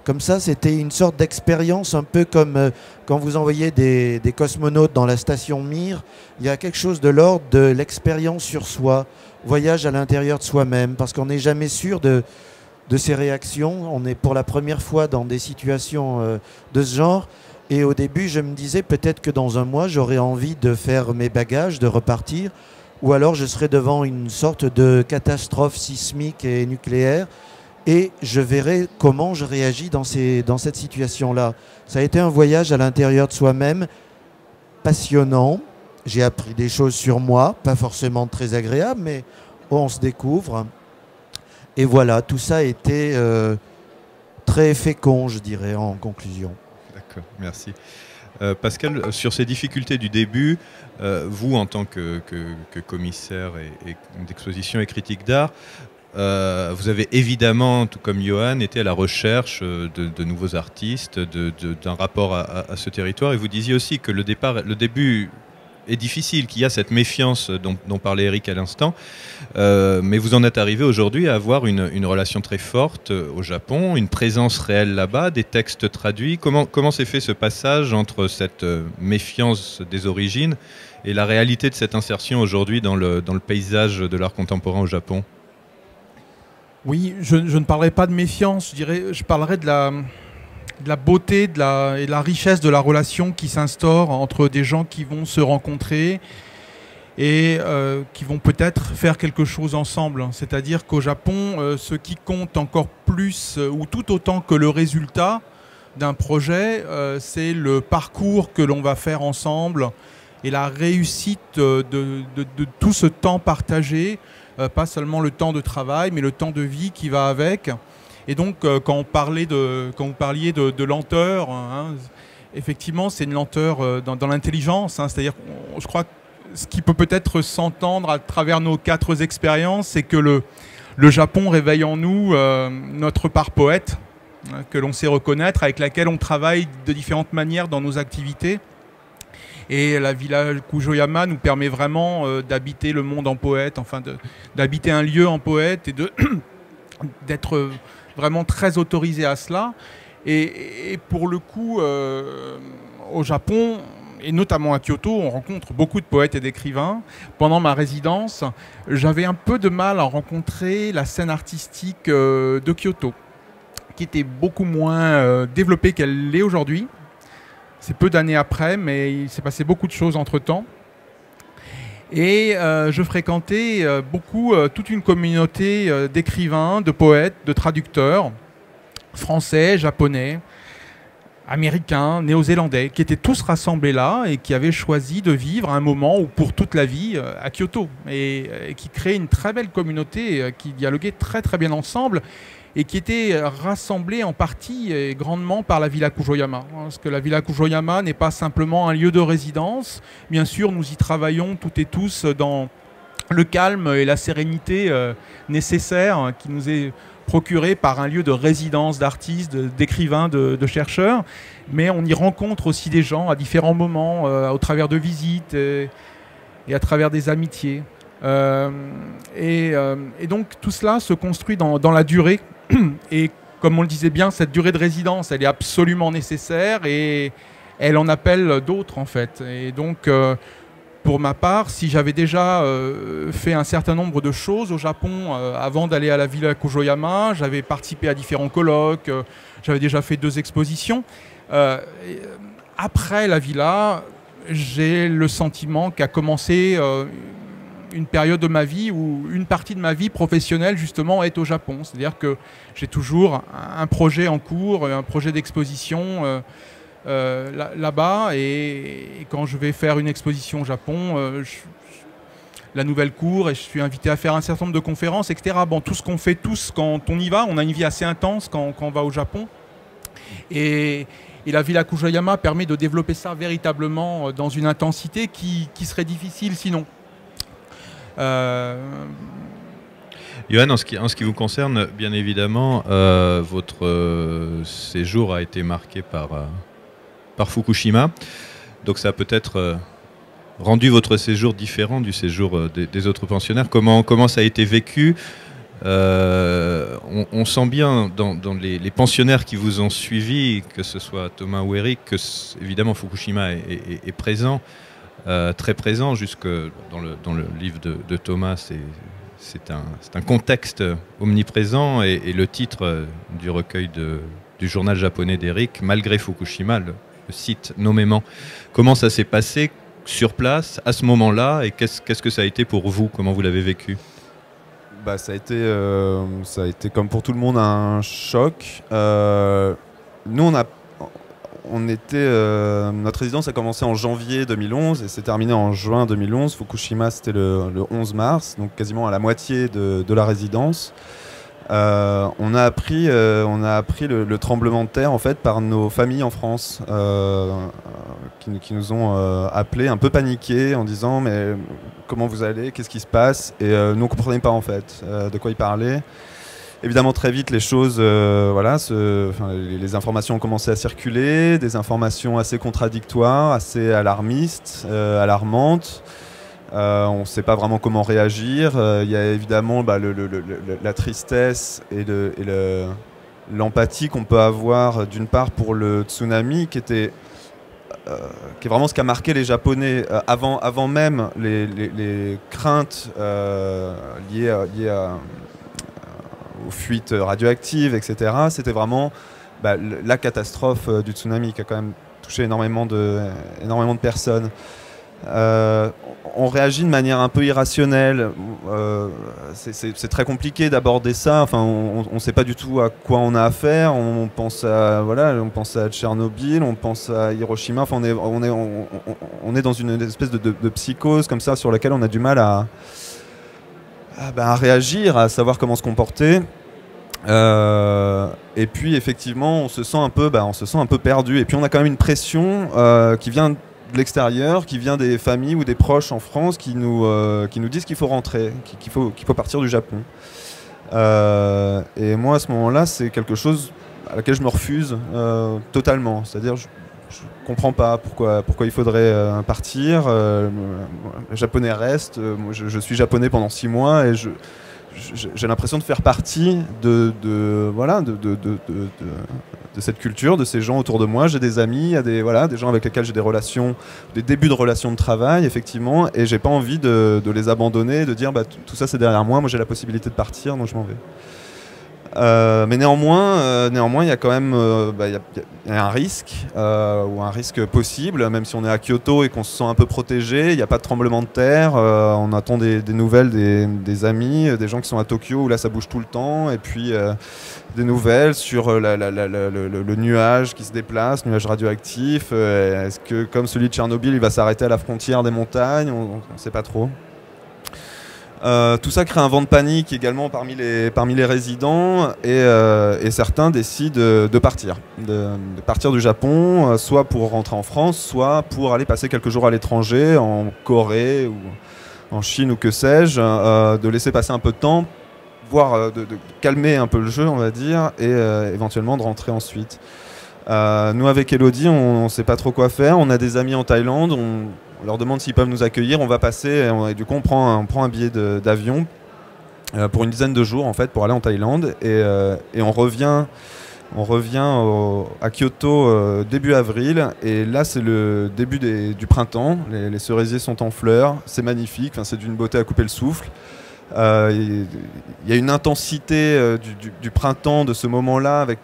comme ça, c'était une sorte d'expérience, un peu comme quand vous envoyez des cosmonautes dans la station Mir. Il y a quelque chose de l'ordre de l'expérience sur soi, voyage à l'intérieur de soi-même, parce qu'on n'est jamais sûr de ses réactions. On est pour la première fois dans des situations de ce genre. Et au début, je me disais peut-être que dans un mois, j'aurais envie de faire mes bagages, de repartir, ou alors je serais devant une sorte de catastrophe sismique et nucléaire, et je verrai comment je réagis dans cette situation-là. Ça a été un voyage à l'intérieur de soi-même, passionnant. J'ai appris des choses sur moi, pas forcément très agréables, mais on se découvre. Et voilà, tout ça a été très fécond, je dirais, en conclusion. D'accord, merci. Pascal, sur ces difficultés du début, vous, en tant que commissaire et d'exposition et critique d'art, vous avez évidemment, tout comme Johan, été à la recherche de nouveaux artistes, d'un rapport à ce territoire. Et vous disiez aussi que le début est difficile, qu'il y a cette méfiance dont parlait Eric à l'instant. Mais vous en êtes arrivé aujourd'hui à avoir une relation très forte au Japon, une présence réelle là-bas, des textes traduits. Comment s'est fait ce passage entre cette méfiance des origines et la réalité de cette insertion aujourd'hui dans le paysage de l'art contemporain au Japon ? Oui, je ne parlerai pas de méfiance, je parlerai de la beauté et de la richesse de la relation qui s'instaure entre des gens qui vont se rencontrer et qui vont peut-être faire quelque chose ensemble. C'est-à-dire qu'au Japon, ce qui compte encore plus ou tout autant que le résultat d'un projet, c'est le parcours que l'on va faire ensemble et la réussite de tout ce temps partagé, pas seulement le temps de travail, mais le temps de vie qui va avec. Et donc, quand vous parliez de lenteur, hein, effectivement, c'est une lenteur dans l'intelligence. Hein, c'est-à-dire, je crois que ce qui peut peut-être s'entendre à travers nos 4 expériences, c'est que le Japon réveille en nous notre part poète, hein, que l'on sait reconnaître, avec laquelle on travaille de différentes manières dans nos activités. Et la Villa Kujoyama nous permet vraiment d'habiter le monde en poète, enfin d'habiter un lieu en poète et d'être vraiment très autorisé à cela. Et pour le coup, au Japon, et notamment à Kyoto, on rencontre beaucoup de poètes et d'écrivains. Pendant ma résidence, j'avais un peu de mal à rencontrer la scène artistique de Kyoto, qui était beaucoup moins développée qu'elle l'est aujourd'hui. C'est peu d'années après, mais il s'est passé beaucoup de choses entre-temps. Et je fréquentais beaucoup toute une communauté d'écrivains, de poètes, de traducteurs, français, japonais, américains, néo-zélandais, qui étaient tous rassemblés là et qui avaient choisi de vivre un moment ou pour toute la vie à Kyoto. Et qui créaient une très belle communauté qui dialoguait très très bien ensemble et qui était rassemblée en partie et grandement par la Villa Kujoyama. Parce que la Villa Kujoyama n'est pas simplement un lieu de résidence. Bien sûr, nous y travaillons toutes et tous dans le calme et la sérénité nécessaire qui nous est procurée par un lieu de résidence d'artistes, d'écrivains, de chercheurs. Mais on y rencontre aussi des gens à différents moments, au travers de visites et à travers des amitiés. Et donc tout cela se construit dans la durée. Et comme on le disait bien, cette durée de résidence, elle est absolument nécessaire et elle en appelle d'autres en fait. Et donc, pour ma part, si j'avais déjà fait un certain nombre de choses au Japon avant d'aller à la Villa Kujoyama, j'avais participé à différents colloques, j'avais déjà fait 2 expositions. Après la Villa, j'ai le sentiment qu'a commencé une période de ma vie où une partie de ma vie professionnelle justement est au Japon. C'est-à-dire que j'ai toujours un projet en cours, un projet d'exposition là-bas et quand je vais faire une exposition au Japon, la nouvelle cour et je suis invité à faire un certain nombre de conférences, etc. Bon, tout ce qu'on fait tous quand on y va, on a une vie assez intense quand on va au Japon. Et la Villa Kujoyama permet de développer ça véritablement dans une intensité qui serait difficile sinon. Johan, en ce qui vous concerne, bien évidemment, votre séjour a été marqué par Fukushima. Donc ça a peut-être rendu votre séjour différent du séjour des autres pensionnaires. Comment ça a été vécu ? On sent bien dans les pensionnaires qui vous ont suivi, que ce soit Thomas ou Eric, que évidemment Fukushima est présent. Très présent jusque dans le livre de Thomas, c'est un contexte omniprésent et le titre du recueil du journal japonais d'Eric, malgré Fukushima, le cite nommément. Comment ça s'est passé sur place à ce moment-là et qu'est-ce que ça a été pour vous? Comment vous l'avez vécu? Ça a été comme pour tout le monde un choc. Nous notre résidence a commencé en janvier 2011 et s'est terminée en juin 2011. Fukushima, c'était le 11 mars, donc quasiment à la moitié de la résidence. On a appris le tremblement de terre en fait par nos familles en France qui nous ont appelés un peu paniqués en disant mais comment vous allez, qu'est-ce qui se passe, et nous on comprenait pas en fait de quoi ils parlaient. Évidemment très vite les choses, les informations ont commencé à circuler, des informations assez contradictoires, assez alarmistes, alarmantes. On ne sait pas vraiment comment réagir. Il y a évidemment la tristesse et l'empathie qu'on peut avoir d'une part pour le tsunami qui est vraiment ce qui a marqué les Japonais avant même les craintes liées aux fuites radioactives, etc. C'était vraiment la catastrophe du tsunami qui a quand même touché énormément de personnes. On réagit de manière un peu irrationnelle. C'est très compliqué d'aborder ça. Enfin, on ne sait pas du tout à quoi on a affaire. On pense à Tchernobyl, on pense à Hiroshima. Enfin, on est dans une espèce de psychose comme ça sur laquelle on a du mal à réagir, à savoir comment se comporter. Et puis effectivement, on se sent un peu perdu. Et puis on a quand même une pression qui vient de l'extérieur, qui vient des familles ou des proches en France qui nous disent qu'il faut rentrer, qu'il faut partir du Japon. Et moi à ce moment-là, c'est quelque chose à laquelle je me refuse totalement. C'est-à-dire, je comprends pas pourquoi il faudrait partir. Les Japonais restent. Moi, je suis japonais pendant 6 mois et j'ai l'impression de faire partie de cette culture, de ces gens autour de moi. J'ai des amis, des gens avec lesquels j'ai des relations, des débuts de relations de travail, effectivement, et j'ai pas envie de les abandonner, de dire tout ça c'est derrière moi, j'ai la possibilité de partir, donc je m'en vais. Mais néanmoins, il y a quand même y a un risque, ou un risque possible, même si on est à Kyoto et qu'on se sent un peu protégé. Il n'y a pas de tremblement de terre, on attend des nouvelles des amis, des gens qui sont à Tokyo où là ça bouge tout le temps, et puis des nouvelles sur le nuage qui se déplace, nuage radioactif. Est-ce que comme celui de Tchernobyl, il va s'arrêter à la frontière des montagnes? On ne sait pas trop. Tout ça crée un vent de panique également parmi les résidents, et certains décident de partir du Japon, soit pour rentrer en France, soit pour aller passer quelques jours à l'étranger, en Corée ou en Chine ou que sais-je, de laisser passer un peu de temps, voire de calmer un peu le jeu, on va dire, et éventuellement de rentrer ensuite. Nous avec Elodie, on ne sait pas trop quoi faire. On a des amis en Thaïlande, on leur demande s'ils peuvent nous accueillir, on va passer, et du coup on prend un billet d'avion pour une dizaine de jours en fait pour aller en Thaïlande, et on revient à Kyoto début avril, et là c'est le début du printemps, les cerisiers sont en fleurs, c'est magnifique, c'est d'une beauté à couper le souffle. Il y a une intensité du printemps de ce moment-là, avec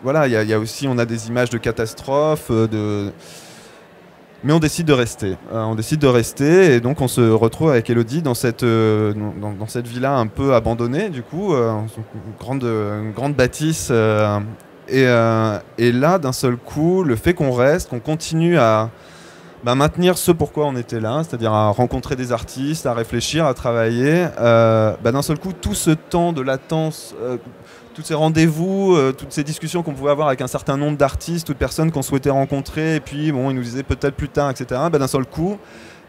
il y a aussi, on a des images de catastrophes, mais on décide de rester. Et donc on se retrouve avec Elodie dans cette villa un peu abandonnée, du coup, une grande bâtisse. Et là, d'un seul coup, le fait qu'on reste, qu'on continue à maintenir ce pourquoi on était là, c'est-à-dire à rencontrer des artistes, à réfléchir, à travailler, d'un seul coup, tout ce temps de latence, tous ces rendez-vous, toutes ces discussions qu'on pouvait avoir avec un certain nombre d'artistes ou de personnes qu'on souhaitait rencontrer, et puis ils nous disaient peut-être plus tard, etc. D'un seul coup,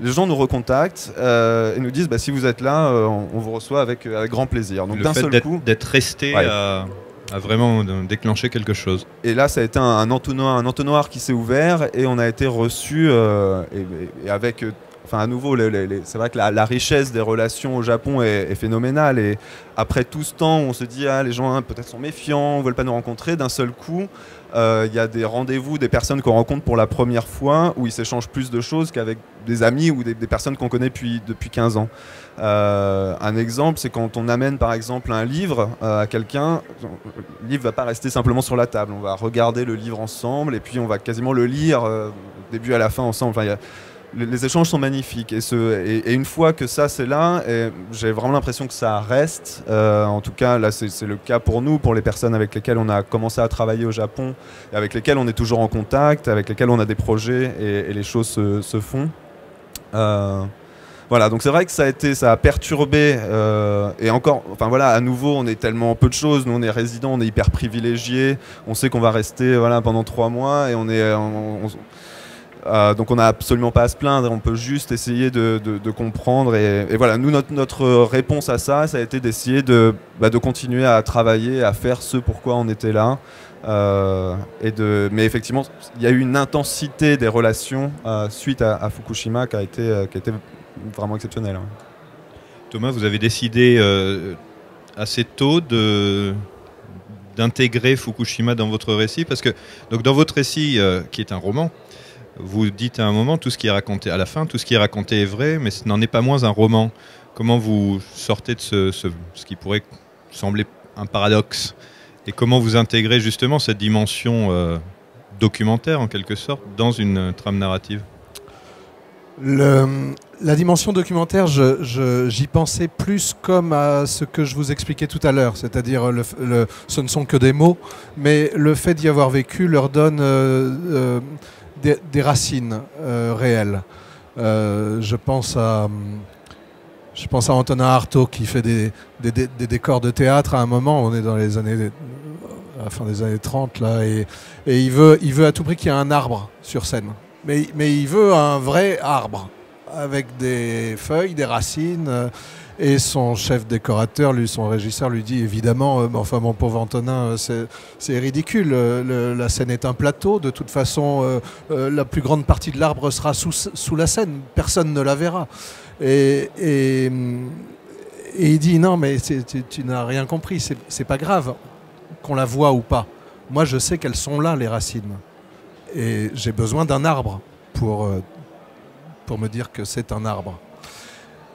les gens nous recontactent et nous disent si vous êtes là, on vous reçoit avec grand plaisir. Donc le fait d'être resté a vraiment déclenché quelque chose. Et là, ça a été un entonnoir qui s'est ouvert, et on a été reçus et avec... à nouveau, c'est vrai que la richesse des relations au Japon est phénoménale, et après tout ce temps, on se dit les gens peut-être sont méfiants, ne veulent pas nous rencontrer. D'un seul coup, il y a des rendez-vous, des personnes qu'on rencontre pour la première fois, où ils s'échangent plus de choses qu'avec des amis ou des personnes qu'on connaît depuis 15 ans. Un exemple, c'est quand on amène par exemple un livre à quelqu'un, le livre ne va pas rester simplement sur la table, on va regarder le livre ensemble, et puis on va quasiment le lire début à la fin ensemble. Les échanges sont magnifiques, et une fois que ça c'est là, j'ai vraiment l'impression que ça reste. En tout cas là c'est le cas pour nous, pour les personnes avec lesquelles on a commencé à travailler au Japon, et avec lesquelles on est toujours en contact, avec lesquelles on a des projets, et les choses se font. Donc c'est vrai que ça a perturbé, et encore, à nouveau on est tellement peu de choses, nous on est résidents, on est hyper privilégiés, on sait qu'on va rester pendant 3 mois, et Donc on n'a absolument pas à se plaindre, on peut juste essayer de comprendre. Et voilà, nous, notre réponse à ça, ça a été d'essayer de continuer à travailler, à faire ce pourquoi on était là. Mais effectivement, il y a eu une intensité des relations suite à Fukushima qui a été vraiment exceptionnelle. Thomas, vous avez décidé assez tôt d'intégrer Fukushima dans votre récit, parce que donc dans votre récit, qui est un roman, vous dites à un moment tout ce qui est raconté à la fin, tout ce qui est raconté est vrai, mais ce n'en est pas moins un roman. Comment vous sortez de ce qui pourrait sembler un paradoxe, et comment vous intégrez justement cette dimension documentaire en quelque sorte dans une trame narrative? La dimension documentaire, j'y pensais plus comme à ce que je vous expliquais tout à l'heure, c'est-à-dire ce ne sont que des mots, mais le fait d'y avoir vécu leur donne des racines réelles. Je pense à Antonin Artaud qui fait des décors de théâtre à un moment. On est dans les années, à la fin des années 30 là, et il veut à tout prix qu'il y ait un arbre sur scène. Mais il veut un vrai arbre avec des feuilles, des racines. Et son chef décorateur, son régisseur, lui dit évidemment, enfin mon pauvre Antonin, c'est ridicule. La scène est un plateau. De toute façon, la plus grande partie de l'arbre sera sous la scène. Personne ne la verra. Et il dit non, mais tu n'as rien compris. C'est pas grave qu'on la voit ou pas. Moi, je sais qu'elles sont là, les racines. Et j'ai besoin d'un arbre pour me dire que c'est un arbre.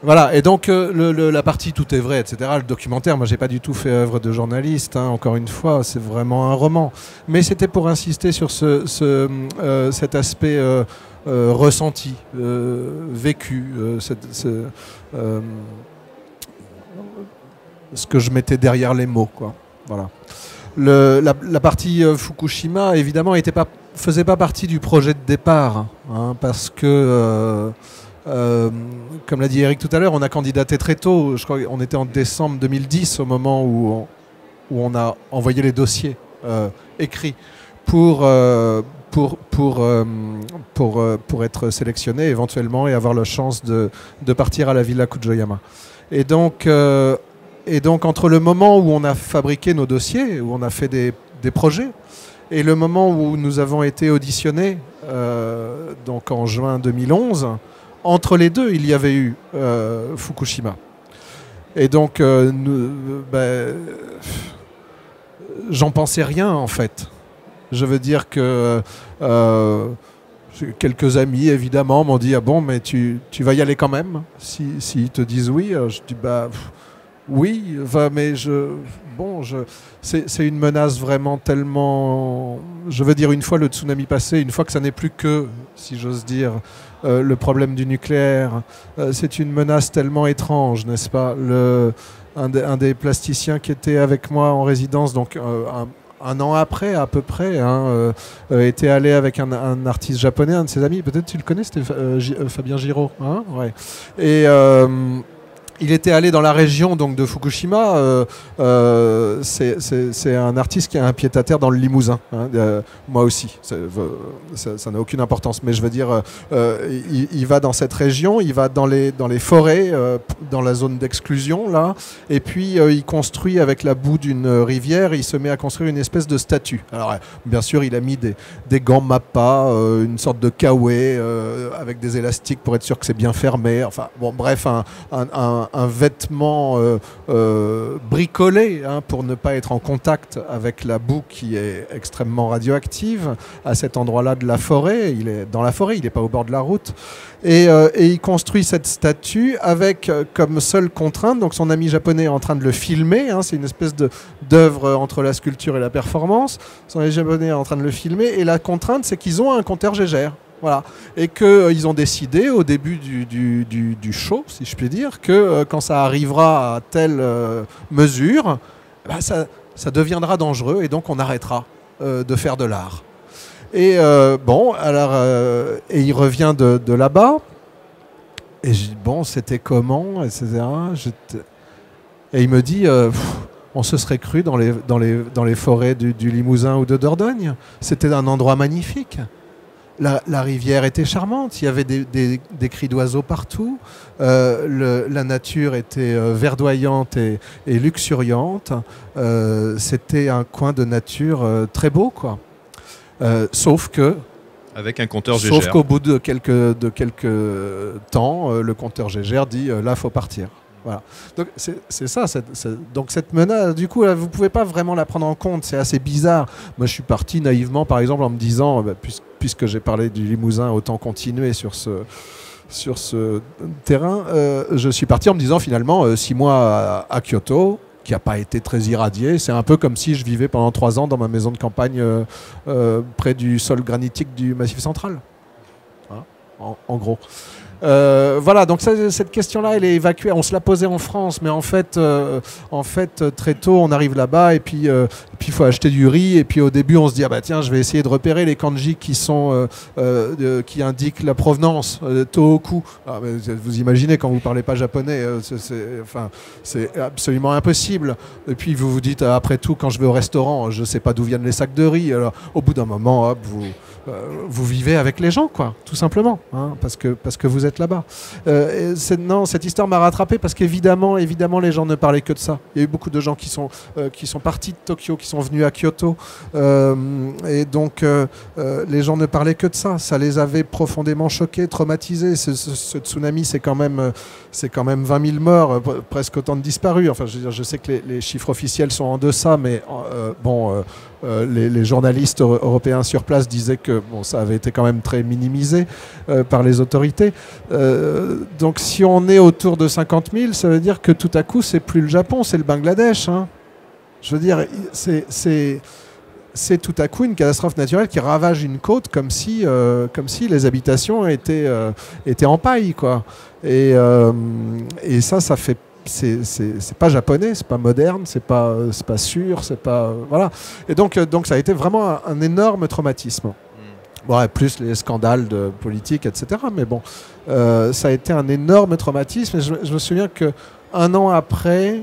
Voilà, et donc la partie tout est vrai, etc. Le documentaire, moi j'ai pas du tout fait œuvre de journaliste, hein, encore une fois, c'est vraiment un roman. Mais c'était pour insister sur cet aspect ressenti, vécu, ce que je mettais derrière les mots, quoi. Voilà. La partie Fukushima, évidemment, faisait pas partie du projet de départ, hein, parce que comme l'a dit Eric tout à l'heure, on a candidaté très tôt. Je crois qu'on était en décembre 2010 au moment où on a envoyé les dossiers écrits pour être sélectionné éventuellement et avoir la chance de partir à la Villa Kujoyama. Et donc entre le moment où on a fabriqué nos dossiers, où on a fait des projets, et le moment où nous avons été auditionnés, donc en juin 2011, entre les deux, il y avait eu Fukushima. Et donc, j'en pensais rien, en fait. Je veux dire que quelques amis, évidemment, m'ont dit « Ah bon, mais tu vas y aller quand même ?» S'ils te disent oui, je dis « Bah oui, mais c'est une menace vraiment tellement... » Je veux dire, une fois le tsunami passé, une fois que ça n'est plus que, si j'ose dire, le problème du nucléaire, c'est une menace tellement étrange, n'est-ce pas? Un des plasticiens qui était avec moi en résidence, donc un an après à peu près, était allé avec un artiste japonais, un de ses amis, peut-être tu le connais, c'était Fabien Giraud, hein, ouais. Et il était allé dans la région donc, de Fukushima. C'est un artiste qui a un pied-à-terre dans le Limousin. Hein, moi aussi. Ça n'a aucune importance. Mais je veux dire, il va dans cette région, il va dans les forêts, dans la zone d'exclusion, là. Et puis, il construit avec la boue d'une rivière, il se met à construire une espèce de statue. Alors, bien sûr, il a mis des gants Mappa, une sorte de kawaii avec des élastiques pour être sûr que c'est bien fermé. Enfin, bon, bref, un vêtement bricolé, hein, pour ne pas être en contact avec la boue qui est extrêmement radioactive à cet endroit-là de la forêt. Il est dans la forêt, il n'est pas au bord de la route. Et il construit cette statue avec comme seule contrainte, donc son ami japonais est en train de le filmer, hein, c'est une espèce d'œuvre entre la sculpture et la performance. Son ami japonais est en train de le filmer et la contrainte, c'est qu'ils ont un compteur Gégère. Voilà. Et qu'ils ont décidé au début du show, si je puis dire, que quand ça arrivera à telle mesure, ça deviendra dangereux et donc on arrêtera de faire de l'art. Et et il revient de là-bas et je dis bon, c'était comment, etc. Et il me dit on se serait cru dans les forêts du Limousin ou de Dordogne. C'était un endroit magnifique. la rivière était charmante, il y avait des cris d'oiseaux partout, la nature était verdoyante et luxuriante. C'était un coin de nature très beau, quoi. Sauf avec un compteur Gégère. Sauf qu'au bout de quelques temps, le compteur Gégère dit là, faut partir. Voilà. Donc c'est ça. Donc cette menace, du coup, vous pouvez pas vraiment la prendre en compte. C'est assez bizarre. Moi, je suis parti naïvement, par exemple, en me disant, puisque j'ai parlé du Limousin, autant continuer sur ce terrain. Je suis parti en me disant finalement 6 mois à Kyoto, qui n'a pas été très irradié. C'est un peu comme si je vivais pendant 3 ans dans ma maison de campagne près du sol granitique du Massif central. Voilà, en gros. Voilà, donc cette question-là, elle est évacuée. On se l'a posée en France, mais en fait, très tôt, on arrive là-bas et puis il faut acheter du riz. Et puis au début, on se dit tiens, je vais essayer de repérer les kanji qui indiquent la provenance. Tohoku. Vous imaginez quand vous parlez pas japonais, c'est absolument impossible. Et puis vous vous dites après tout, quand je vais au restaurant, je sais pas d'où viennent les sacs de riz. Alors au bout d'un moment, hop, vous vivez avec les gens, quoi, tout simplement, hein, parce que vous êtes là-bas. Non, cette histoire m'a rattrapé parce qu'évidemment, les gens ne parlaient que de ça. Il y a eu beaucoup de gens qui sont partis de Tokyo, qui sont venus à Kyoto, et donc les gens ne parlaient que de ça. Ça les avait profondément choqués, traumatisés. Ce tsunami, c'est quand même 20 000 morts, presque autant de disparus. Enfin, je sais que les chiffres officiels sont en deçà, mais les journalistes européens sur place disaient que ça avait été quand même très minimisé par les autorités. Donc si on est autour de 50 000, ça veut dire que tout à coup, c'est plus le Japon, c'est le Bangladesh. Hein. Je veux dire, c'est tout à coup une catastrophe naturelle qui ravage une côte comme si les habitations étaient en paille, quoi. Et ça fait... C'est pas japonais, c'est pas moderne, c'est pas sûr, c'est pas voilà. Et donc ça a été vraiment un énorme traumatisme. Bon, plus les scandales de politique, etc. Mais bon, ça a été un énorme traumatisme. Et je me souviens que 1 an après,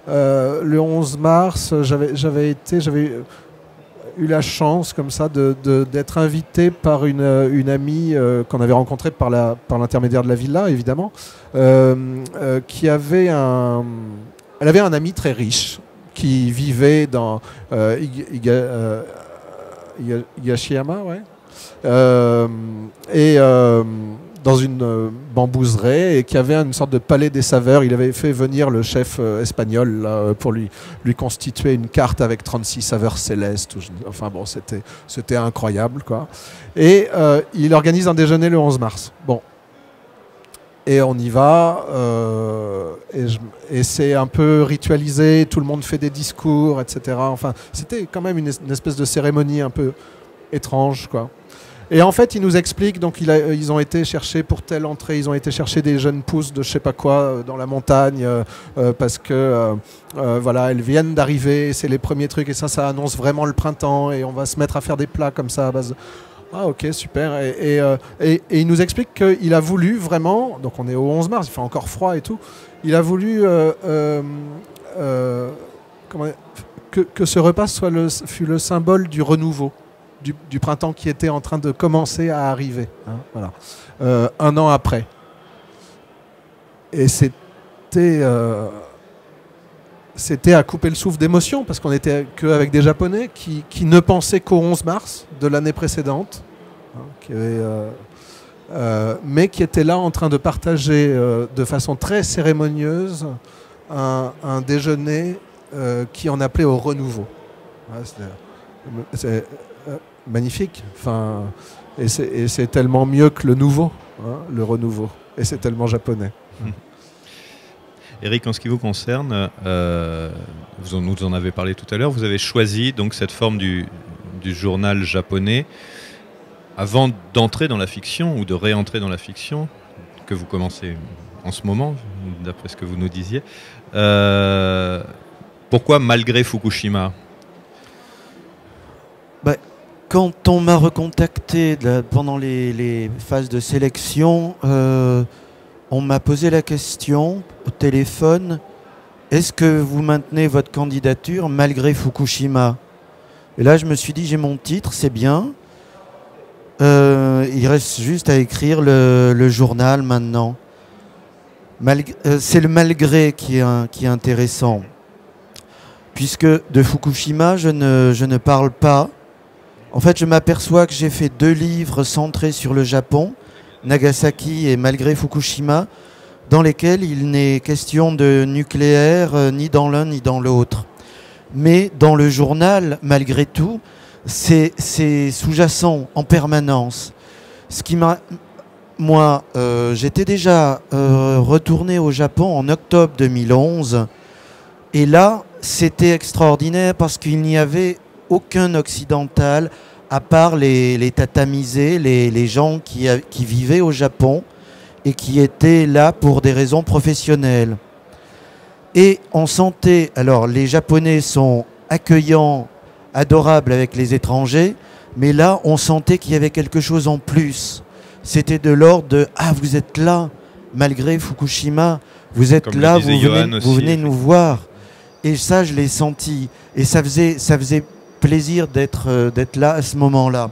le 11 mars, j'avais eu la chance comme ça d'être invité par une amie qu'on avait rencontrée par l'intermédiaire de la villa, évidemment, qui avait elle avait un ami très riche qui vivait dans Higashiyama, ouais, dans une bambouserie, et qui avait une sorte de palais des saveurs. Il avait fait venir le chef espagnol là, pour lui constituer une carte avec 36 saveurs célestes. Enfin bon, c'était incroyable, quoi. Et il organise un déjeuner le 11 mars. Bon. Et on y va, et c'est un peu ritualisé, tout le monde fait des discours, etc. Enfin, c'était quand même une espèce de cérémonie un peu étrange, quoi. Et en fait, il nous explique, donc ils ont été chercher pour telle entrée, ils ont été chercher des jeunes pousses de je sais pas quoi dans la montagne, parce que voilà, elles viennent d'arriver, c'est les premiers trucs, et ça annonce vraiment le printemps, et on va se mettre à faire des plats comme ça à base de... Ah ok, super. Et il nous explique qu'il a voulu vraiment, donc on est au 11 mars, il fait encore froid et tout, il a voulu que ce repas fût le symbole du renouveau, du printemps qui était en train de commencer à arriver, hein, voilà. 1 an après. Et c'était à couper le souffle d'émotion, parce qu'on était qu'avec des Japonais qui ne pensaient qu'au 11 mars de l'année précédente, hein, mais qui étaient là en train de partager de façon très cérémonieuse un déjeuner qui en appelait au renouveau. Ouais, c'est magnifique. Enfin, et c'est tellement mieux que le nouveau, hein, le renouveau. Et c'est tellement japonais. Eric, en ce qui vous concerne, vous nous en avez parlé tout à l'heure, vous avez choisi donc cette forme du journal japonais avant d'entrer dans la fiction ou de réentrer dans la fiction, que vous commencez en ce moment, d'après ce que vous nous disiez. Pourquoi malgré Fukushima ? Quand on m'a recontacté pendant les phases de sélection, on m'a posé la question au téléphone, est-ce que vous maintenez votre candidature malgré Fukushima ? Et là, je me suis dit, j'ai mon titre, c'est bien. Et il reste juste à écrire le journal maintenant. C'est le malgré qui est intéressant. Puisque de Fukushima, je ne parle pas. En fait, je m'aperçois que j'ai fait 2 livres centrés sur le Japon, Nagasaki et Malgré Fukushima, dans lesquels il n'est question de nucléaire ni dans l'un ni dans l'autre. Mais dans le journal, malgré tout, c'est sous-jacent en permanence. Ce qui m'a... Moi, j'étais déjà retourné au Japon en octobre 2011. Et là, c'était extraordinaire parce qu'il n'y avait aucun occidental, à part les tatamisés, les gens qui vivaient au Japon et qui étaient là pour des raisons professionnelles. Et on sentait... Alors, les Japonais sont accueillants, adorables avec les étrangers, mais là, on sentait qu'il y avait quelque chose en plus. C'était de l'ordre de « Ah, vous êtes là, malgré Fukushima, vous êtes Comme là, le disait vous venez nous voir. » Et ça, je l'ai senti. Et ça faisait plaisir d'être là à ce moment-là.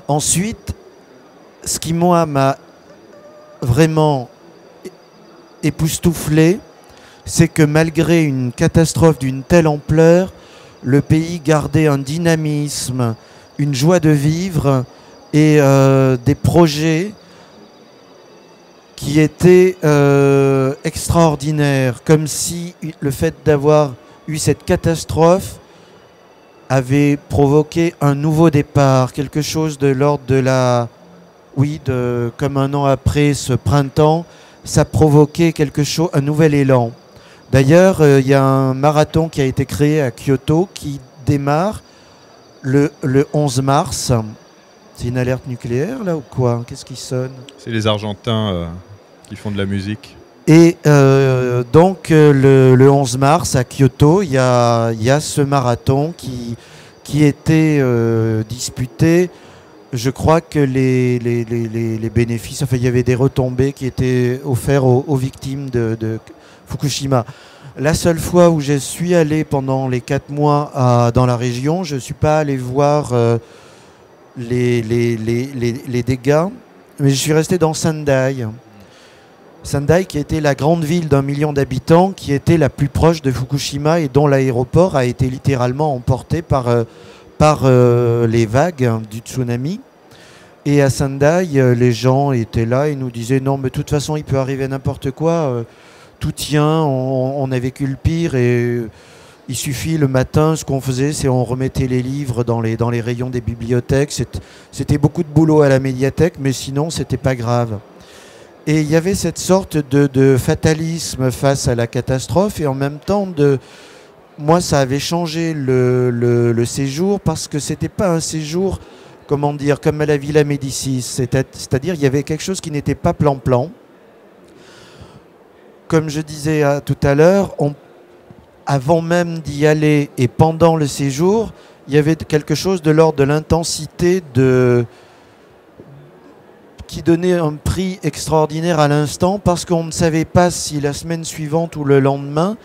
Ensuite, ce qui, moi, m'a vraiment époustouflé, c'est que malgré une catastrophe d'une telle ampleur, le pays gardait un dynamisme, une joie de vivre et des projets qui étaient extraordinaires, comme si le fait d'avoir eu cette catastrophe avait provoqué un nouveau départ, quelque chose de l'ordre de la... Oui, comme un an après ce printemps, ça provoquait quelque chose, un nouvel élan. D'ailleurs, il y a un marathon qui a été créé à Kyoto qui démarre le 11 mars. C'est une alerte nucléaire, là, ou quoi? Qu'est-ce qui sonne? C'est les Argentins qui font de la musique. Et donc, le 11 mars, à Kyoto, il y a ce marathon qui était disputé. Je crois que les bénéfices, enfin, il y avait des retombées qui étaient offerts aux victimes de Fukushima. La seule fois où je suis allé pendant les 4 mois dans la région, je ne suis pas allé voir les dégâts, mais je suis resté dans Sendai. Sendai, qui était la grande ville d'1 million d'habitants, qui était la plus proche de Fukushima et dont l'aéroport a été littéralement emporté par les vagues du tsunami. Et à Sendai, les gens étaient là et nous disaient non, mais de toute façon, il peut arriver n'importe quoi. Tout tient, on a vécu le pire et il suffit le matin, ce qu'on faisait, c'est on remettait les livres dans les rayons des bibliothèques. C'était beaucoup de boulot à la médiathèque, mais sinon, c'était pas grave. Et il y avait cette sorte de fatalisme face à la catastrophe et en même temps moi, ça avait changé le séjour parce que c'était pas un séjour, comment dire, comme à la Villa Médicis. C'est-à-dire il y avait quelque chose qui n'était pas plan-plan. Comme je disais tout à l'heure, avant même d'y aller et pendant le séjour, il y avait quelque chose de l'ordre de l'intensité qui donnait un prix extraordinaire à l'instant parce qu'on ne savait pas si la semaine suivante ou le lendemain,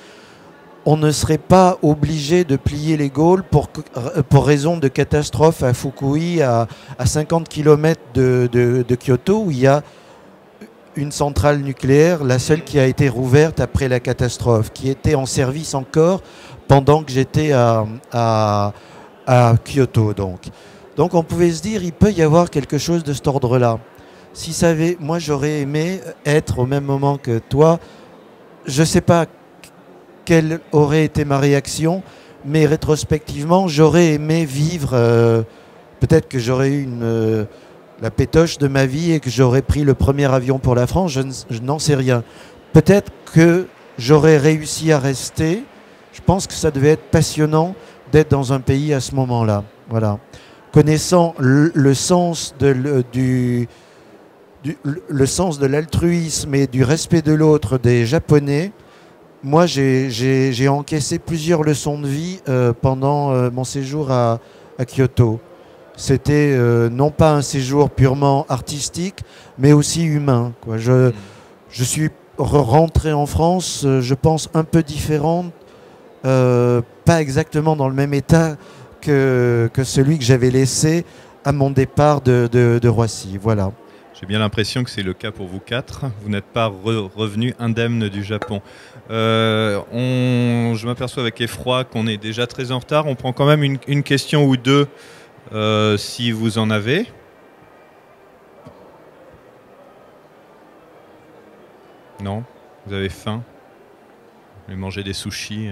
on ne serait pas obligé de plier les Gaules pour raison de catastrophe à Fukui, à 50 km de Kyoto, où il y a une centrale nucléaire, la seule qui a été rouverte après la catastrophe, qui était en service encore pendant que j'étais à Kyoto. Donc on pouvait se dire, il peut y avoir quelque chose de cet ordre-là. Moi j'aurais aimé être au même moment que toi. Je ne sais pas quelle aurait été ma réaction, mais rétrospectivement, j'aurais aimé vivre, peut-être que j'aurais eu la pétoche de ma vie et que j'aurais pris le premier avion pour la France, je n'en sais rien. Peut-être que j'aurais réussi à rester. Je pense que ça devait être passionnant d'être dans un pays à ce moment-là. Voilà. Connaissant le sens de l'altruisme et du respect de l'autre des Japonais, moi j'ai encaissé plusieurs leçons de vie pendant mon séjour à Kyoto. C'était non pas un séjour purement artistique, mais aussi humain, quoi. Je suis rentré en France, je pense, un peu différent, pas exactement dans le même état que celui que j'avais laissé à mon départ de Roissy. Voilà. J'ai bien l'impression que c'est le cas pour vous quatre. Vous n'êtes pas revenu indemne du Japon. Je m'aperçois avec effroi qu'on est déjà très en retard. On prend quand même une question ou deux si vous en avez. Non? Vous avez faim? Vous voulez manger des sushis?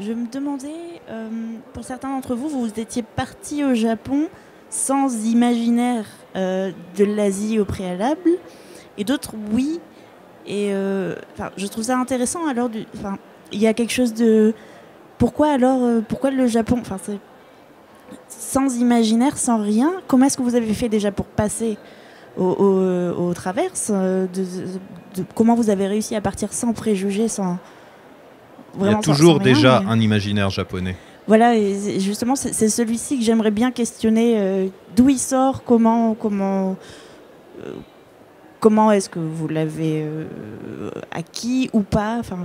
Je me demandais, pour certains d'entre vous, vous étiez partis au Japon sans imaginaire de l'Asie au préalable, et d'autres, oui. Et je trouve ça intéressant. Alors, il y a quelque chose de... Pourquoi alors, pourquoi le Japon, sans imaginaire, sans rien? Comment est-ce que vous avez fait déjà pour passer aux traverses comment vous avez réussi à partir sans préjugés, sans... Il y a toujours déjà un imaginaire japonais. Voilà, et justement, c'est celui-ci que j'aimerais bien questionner. D'où il sort, comment est-ce que vous l'avez acquis ou pas? Enfin,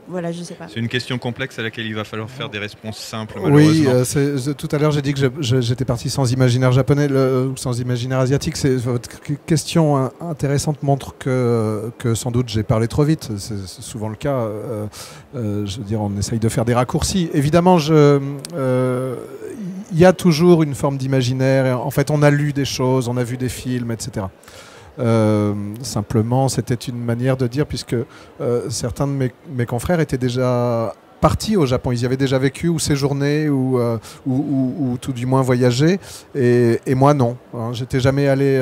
voilà, je sais pas. C'est une question complexe à laquelle il va falloir faire des réponses simples, Oui, malheureusement. tout à l'heure j'ai dit que j'étais parti sans imaginaire japonais, sans imaginaire asiatique. Votre question intéressante montre que sans doute j'ai parlé trop vite. C'est souvent le cas. Je veux dire, on essaye de faire des raccourcis. Évidemment, il y a toujours une forme d'imaginaire. En fait, on a lu des choses, on a vu des films, etc. Simplement, c'était une manière de dire, puisque certains de mes confrères étaient déjà partis au Japon, ils y avaient déjà vécu ou séjourné ou tout du moins voyagé, et moi non, hein, j'étais jamais allé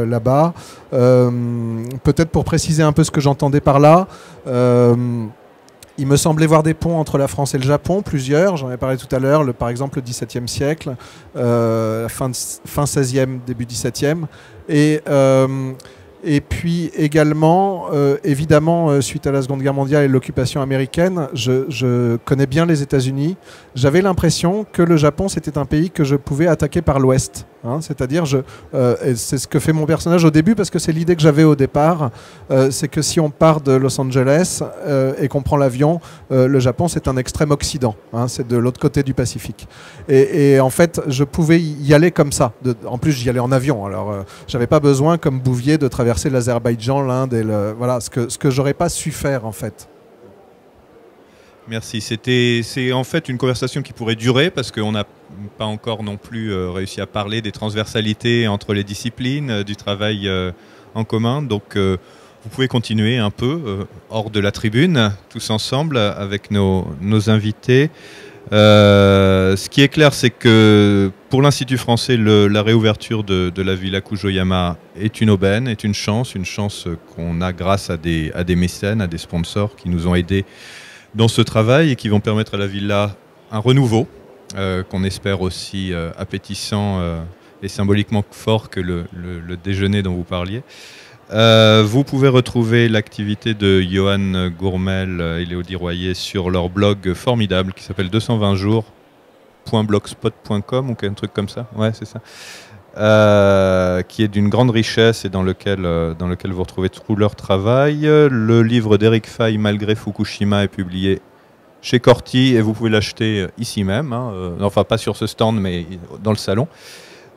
là-bas. Peut-être pour préciser un peu ce que j'entendais par là. Il me semblait voir des ponts entre la France et le Japon, plusieurs, j'en ai parlé tout à l'heure, par exemple le XVIIe siècle, fin 16e, début XVIIe, et puis également, évidemment, suite à la Seconde Guerre mondiale et l'occupation américaine, je connais bien les États-Unis. J'avais l'impression que le Japon, c'était un pays que je pouvais attaquer par l'ouest. Hein, c'est-à-dire, c'est ce que fait mon personnage au début, parce que c'est l'idée que j'avais au départ, c'est que si on part de Los Angeles et qu'on prend l'avion, le Japon, c'est un extrême occident, hein, c'est de l'autre côté du Pacifique. Et en fait, je pouvais y aller comme ça. En plus, j'y allais en avion, alors j'avais pas besoin, comme Bouvier, de traverser l'Azerbaïdjan, l'Inde, voilà, ce que j'aurais pas su faire, en fait. Merci. C'est en fait une conversation qui pourrait durer parce qu'on n'a pas encore non plus réussi à parler des transversalités entre les disciplines, du travail en commun. Donc vous pouvez continuer un peu hors de la tribune, tous ensemble, avec nos invités. Ce qui est clair, c'est que pour l'Institut français, la réouverture de la Villa Kujoyama est une aubaine, est une chance qu'on a grâce à des mécènes, à des sponsors qui nous ont aidés dans ce travail et qui vont permettre à la villa un renouveau, qu'on espère aussi appétissant et symboliquement fort que le déjeuner dont vous parliez. Vous pouvez retrouver l'activité de Johan Gourmel et Léodie Royer sur leur blog formidable qui s'appelle 220jours.blogspot.com ou un truc comme ça. Ouais, c'est ça. Qui est d'une grande richesse et dans lequel vous retrouvez tout leur travail. Le livre d'Éric Fay, Malgré Fukushima, est publié chez Corti et vous pouvez l'acheter ici même, hein, enfin pas sur ce stand mais dans le salon.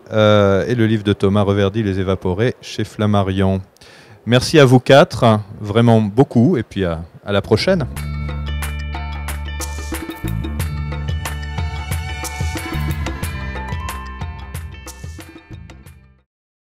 Et le livre de Thomas Reverdy, Les Évaporés, chez Flammarion. Merci à vous quatre, vraiment beaucoup, et puis à la prochaine.